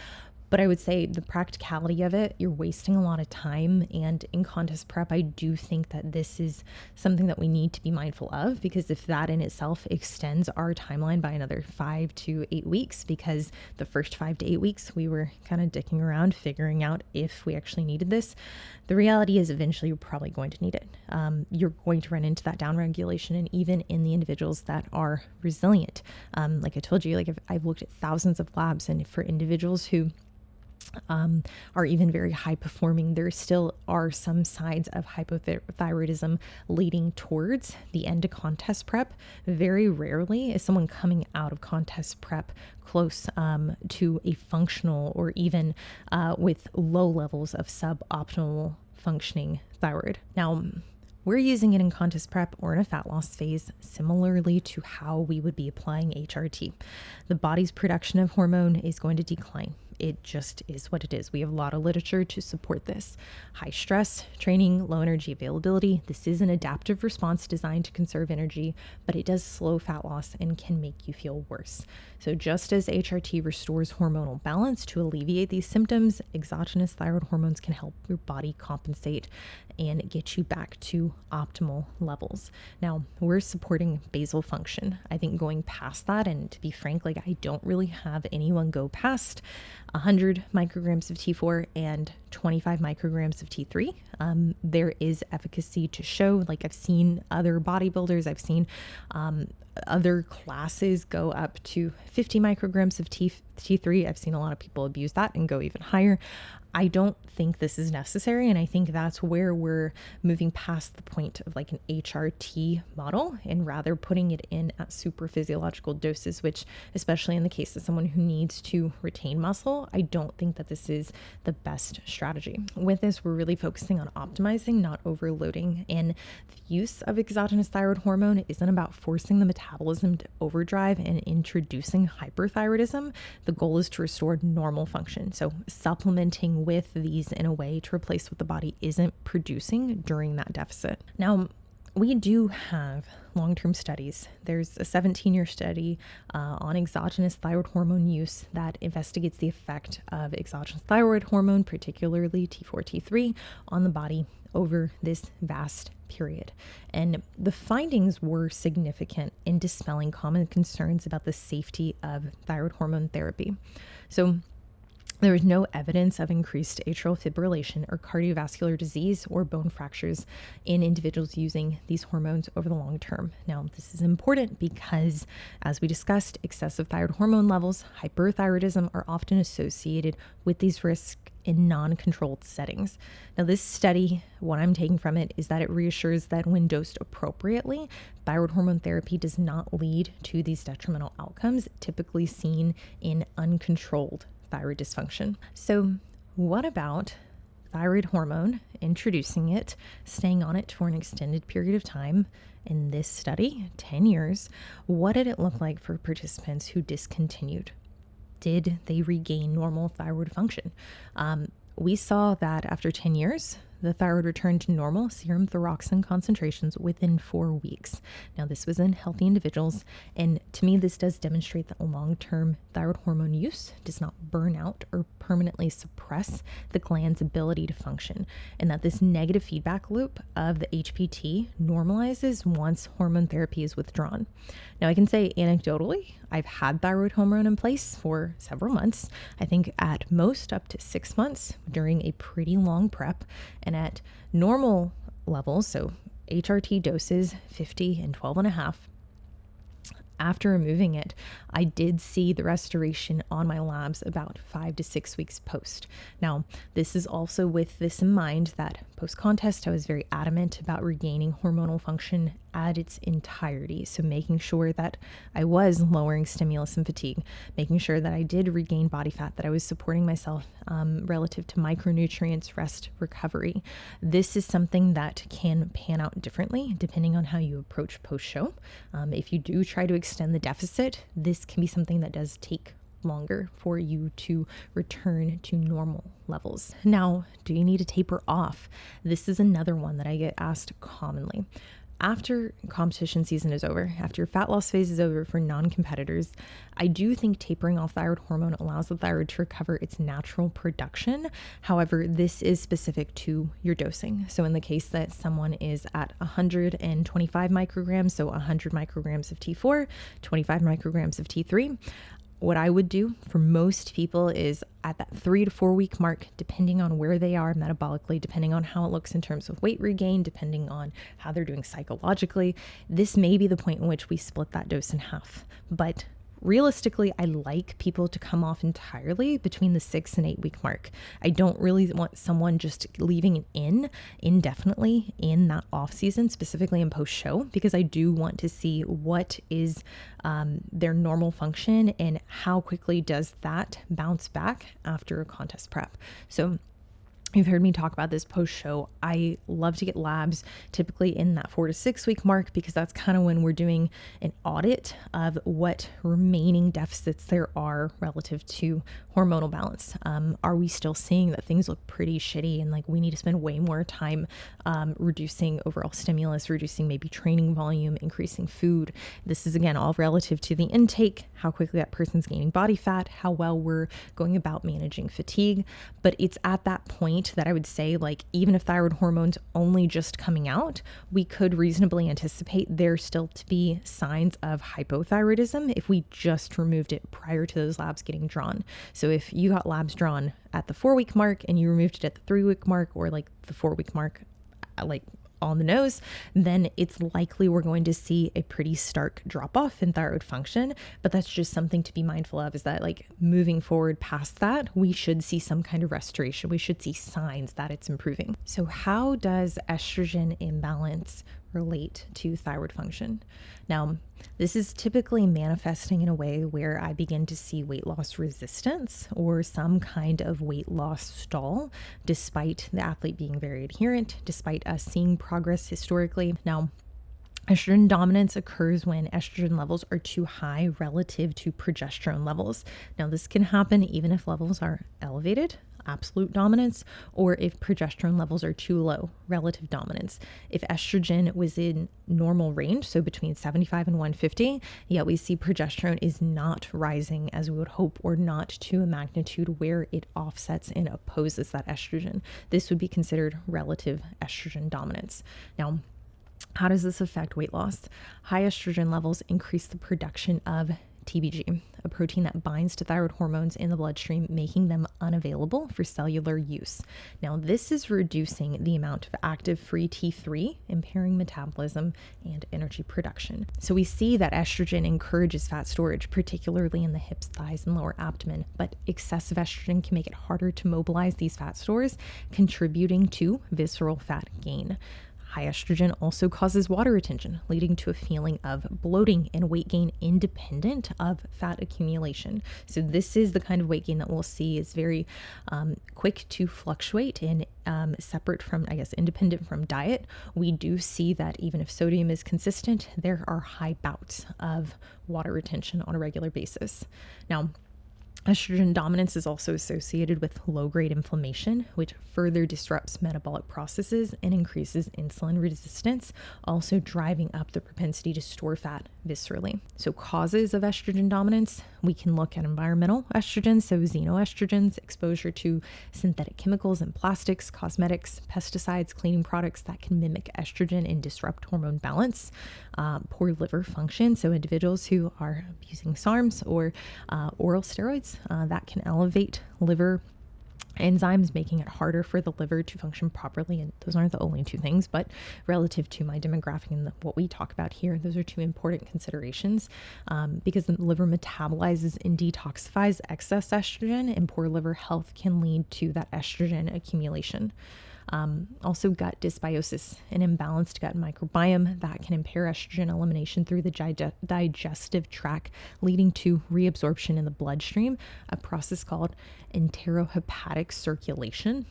But I would say the practicality of it, you're wasting a lot of time. And in contest prep, I do think that this is something that we need to be mindful of, because if that in itself extends our timeline by another 5 to 8 weeks, because the first 5 to 8 weeks, we were kind of dicking around, figuring out if we actually needed this. The reality is eventually you're probably going to need it. You're going to run into that downregulation, and even in the individuals that are resilient. Like I told you, I've looked at thousands of labs, and for individuals who are even very high performing, there still are some signs of hypothyroidism leading towards the end of contest prep. Very rarely is someone coming out of contest prep close to a functional or even with low levels of suboptimal functioning thyroid. Now, we're using it in contest prep or in a fat loss phase, similarly to how we would be applying HRT. The body's production of hormone is going to decline. It just is what it is. We have a lot of literature to support this. High stress, training, low energy availability. This is an adaptive response designed to conserve energy, but it does slow fat loss and can make you feel worse. So just as HRT restores hormonal balance to alleviate these symptoms, exogenous thyroid hormones can help your body compensate and get you back to optimal levels. Now, we're supporting basal function. I think going past that, and to be frank, I don't really have anyone go past 100 micrograms of T4 and 25 micrograms of T3. There is efficacy to show. I've seen other bodybuilders, I've seen other classes go up to 50 micrograms of T3. I've seen a lot of people abuse that and go even higher. I don't think this is necessary. And I think that's where we're moving past the point of an HRT model and rather putting it in at super physiological doses, which, especially in the case of someone who needs to retain muscle, I don't think that this is the best strategy. With this, we're really focusing on optimizing, not overloading. And the use of exogenous thyroid hormone isn't about forcing the metabolism to overdrive and introducing hyperthyroidism. The goal is to restore normal function. So supplementing with these in a way to replace what the body isn't producing during that deficit. Now, we do have long-term studies. There's a 17-year study on exogenous thyroid hormone use that investigates the effect of exogenous thyroid hormone, particularly T4, T3, on the body over this vast period. And the findings were significant in dispelling common concerns about the safety of thyroid hormone therapy. So there was no evidence of increased atrial fibrillation or cardiovascular disease or bone fractures in individuals using these hormones over the long term. Now, this is important because, as we discussed, excessive thyroid hormone levels, hyperthyroidism, are often associated with these risks in non-controlled settings. Now, this study, what I'm taking from it is that it reassures that when dosed appropriately, thyroid hormone therapy does not lead to these detrimental outcomes typically seen in uncontrolled thyroid dysfunction. So what about thyroid hormone, introducing it, staying on it for an extended period of time? In this study, 10 years, what did it look like for participants who discontinued? Did they regain normal thyroid function? We saw that after 10 years, the thyroid returned to normal serum thyroxine concentrations within 4 weeks. Now, this was in healthy individuals, and to me, this does demonstrate that long-term thyroid hormone use does not burn out or permanently suppress the gland's ability to function, and that this negative feedback loop of the HPT normalizes once hormone therapy is withdrawn. Now, I can say anecdotally, I've had thyroid hormone in place for several months. I think at most up to 6 months during a pretty long prep, and at normal levels, so HRT doses 50 and 12.5. After removing it, I did see the restoration on my labs about 5 to 6 weeks post. Now, this is also with this in mind that post-contest, I was very adamant about regaining hormonal function at its entirety. So making sure that I was lowering stimulus and fatigue, making sure that I did regain body fat, that I was supporting myself relative to micronutrients, rest, recovery. This is something that can pan out differently depending on how you approach post-show. If you do try to extend the deficit, this can be something that does take longer for you to return to normal levels. Now, do you need to taper off? This is another one that I get asked commonly. After competition season is over, after your fat loss phase is over for non-competitors, I do think tapering off thyroid hormone allows the thyroid to recover its natural production. However, this is specific to your dosing. So in the case that someone is at 125 micrograms, so 100 micrograms of T4, 25 micrograms of T3, what I would do for most people is at that 3 to 4 week mark, depending on where they are metabolically, depending on how it looks in terms of weight regain, depending on how they're doing psychologically, this may be the point in which we split that dose in half. But realistically, I like people to come off entirely between the 6 and 8 week mark. I don't really want someone just leaving it in indefinitely in that off season, specifically in post show, because I do want to see what is their normal function and how quickly does that bounce back after a contest prep. So you've heard me talk about this post show. I love to get labs typically in that 4 to 6 week mark, because that's kind of when we're doing an audit of what remaining deficits there are relative to hormonal balance. Are we still seeing that things look pretty shitty and like we need to spend way more time reducing overall stimulus, reducing maybe training volume, increasing food? This is again all relative to the intake, how quickly that person's gaining body fat, how well we're going about managing fatigue. But it's at that point that I would say, like, even if thyroid hormone's only just coming out, we could reasonably anticipate there still to be signs of hypothyroidism if we just removed it prior to those labs getting drawn. So if you got labs drawn at the 4 week mark and you removed it at the 3 week mark, or like the 4 week mark, like on the nose, then it's likely we're going to see a pretty stark drop off in thyroid function. But that's just something to be mindful of, is that like moving forward past that, we should see some kind of restoration. We should see signs that it's improving. So how does estrogen imbalance relate to thyroid function? Now, this is typically manifesting in a way where I begin to see weight loss resistance or some kind of weight loss stall, despite the athlete being very adherent, despite us seeing progress historically. Now, estrogen dominance occurs when estrogen levels are too high relative to progesterone levels. Now, this can happen even if levels are elevated, absolute dominance, or if progesterone levels are too low, relative dominance. If estrogen was in normal range, so between 75 and 150, yet we see progesterone is not rising as we would hope, or not to a magnitude where it offsets and opposes that estrogen. This would be considered relative estrogen dominance. Now, how does this affect weight loss? High estrogen levels increase the production of TBG, a protein that binds to thyroid hormones in the bloodstream, making them unavailable for cellular use. Now, this is reducing the amount of active free T3, impairing metabolism and energy production. So we see that estrogen encourages fat storage, particularly in the hips, thighs, and lower abdomen, but excessive estrogen can make it harder to mobilize these fat stores, contributing to visceral fat gain. High estrogen also causes water retention, leading to a feeling of bloating and weight gain independent of fat accumulation. So this is the kind of weight gain that we'll see is very quick to fluctuate and separate from, independent from diet. We do see that even if sodium is consistent, there are high bouts of water retention on a regular basis. Now, estrogen dominance is also associated with low-grade inflammation, which further disrupts metabolic processes and increases insulin resistance, also driving up the propensity to store fat viscerally. So causes of estrogen dominance, we can look at environmental estrogens, so xenoestrogens, exposure to synthetic chemicals and plastics, cosmetics, pesticides, cleaning products that can mimic estrogen and disrupt hormone balance. Poor liver function, so individuals who are abusing SARMs or oral steroids, that can elevate liver enzymes, making it harder for the liver to function properly. And those aren't the only two things, but relative to my demographic and what we talk about here, those are two important considerations, because the liver metabolizes and detoxifies excess estrogen, and poor liver health can lead to that estrogen accumulation. Also gut dysbiosis, an imbalanced gut microbiome that can impair estrogen elimination through the digestive tract, leading to reabsorption in the bloodstream, a process called enterohepatic circulation.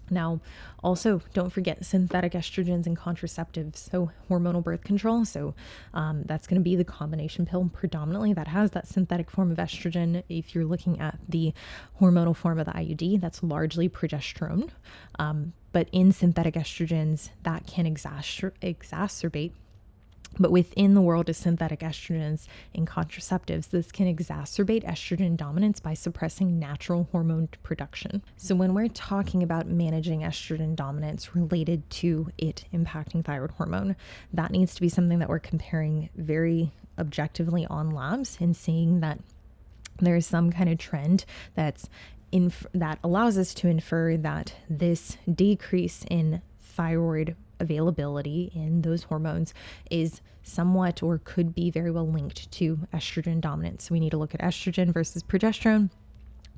Now, also don't forget synthetic estrogens and contraceptives, so hormonal birth control. So that's going to be the combination pill predominantly that has that synthetic form of estrogen. If you're looking at the hormonal form of the IUD, that's largely progesterone. But in synthetic estrogens, that can exacerbate. But within the world of synthetic estrogens and contraceptives, this can exacerbate estrogen dominance by suppressing natural hormone production. So when we're talking about managing estrogen dominance related to it impacting thyroid hormone, that needs to be something that we're comparing very objectively on labs and seeing that there is some kind of trend that allows us to infer that this decrease in thyroid availability in those hormones is somewhat or could be very well linked to estrogen dominance. So we need to look at estrogen versus progesterone.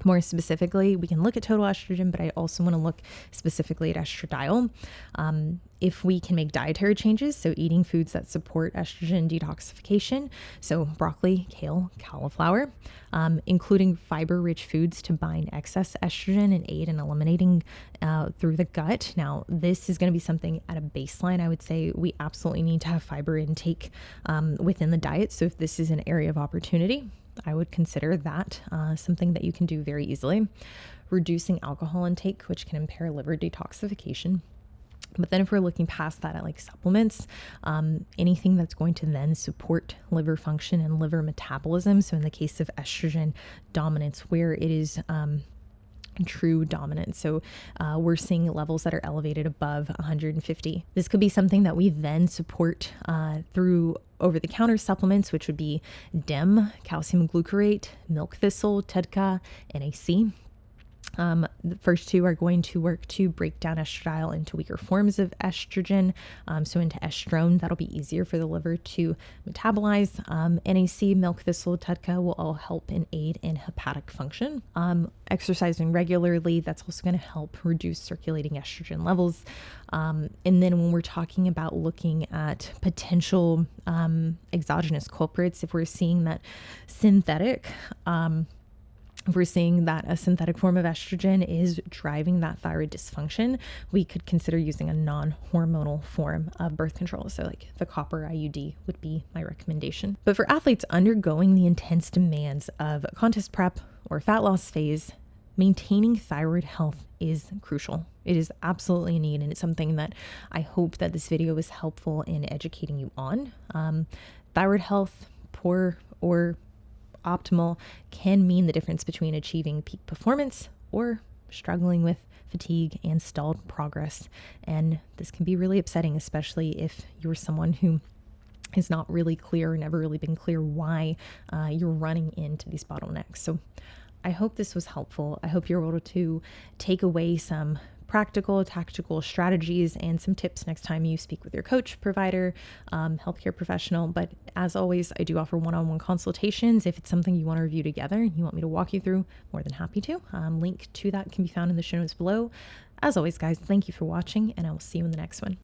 More specifically, we can look at total estrogen, but I also want to look specifically at estradiol. If we can make dietary changes, so eating foods that support estrogen detoxification, so broccoli, kale, cauliflower, including fiber-rich foods to bind excess estrogen and aid in eliminating through the gut. Now, this is going to be something at a baseline. I would say we absolutely need to have fiber intake within the diet. So if this is an area of opportunity, I would consider that something that you can do very easily. Reducing alcohol intake, which can impair liver detoxification. But then if we're looking past that at like supplements, anything that's going to then support liver function and liver metabolism. So in the case of estrogen dominance, where it is true dominance. So we're seeing levels that are elevated above 150. This could be something that we then support through over-the-counter supplements, which would be DEM, calcium glucarate, milk thistle, TEDCA, NAC. The first two are going to work to break down estradiol into weaker forms of estrogen, so into estrone. That'll be easier for the liver to metabolize. NAC, milk thistle, TEDCA will all help and aid in hepatic function. Exercising regularly, that's also going to help reduce circulating estrogen levels. And then when we're talking about looking at potential exogenous culprits, if we're seeing that if we're seeing that a synthetic form of estrogen is driving that thyroid dysfunction, we could consider using a non-hormonal form of birth control. So like the copper IUD would be my recommendation. But for athletes undergoing the intense demands of contest prep or fat loss phase, maintaining thyroid health is crucial. It is absolutely a need, and it's something that I hope that this video is helpful in educating you on. Thyroid health, poor or optimal, can mean the difference between achieving peak performance or struggling with fatigue and stalled progress. And this can be really upsetting, especially if you're someone who is not really clear, never really been clear why you're running into these bottlenecks. So I hope this was helpful. I hope you're able to take away some practical, tactical strategies and some tips next time you speak with your coach, provider, healthcare professional. But as always, I do offer one-on-one consultations. If it's something you want to review together and you want me to walk you through, more than happy to. Link to that can be found in the show notes below. As always, guys, thank you for watching, and I will see you in the next one.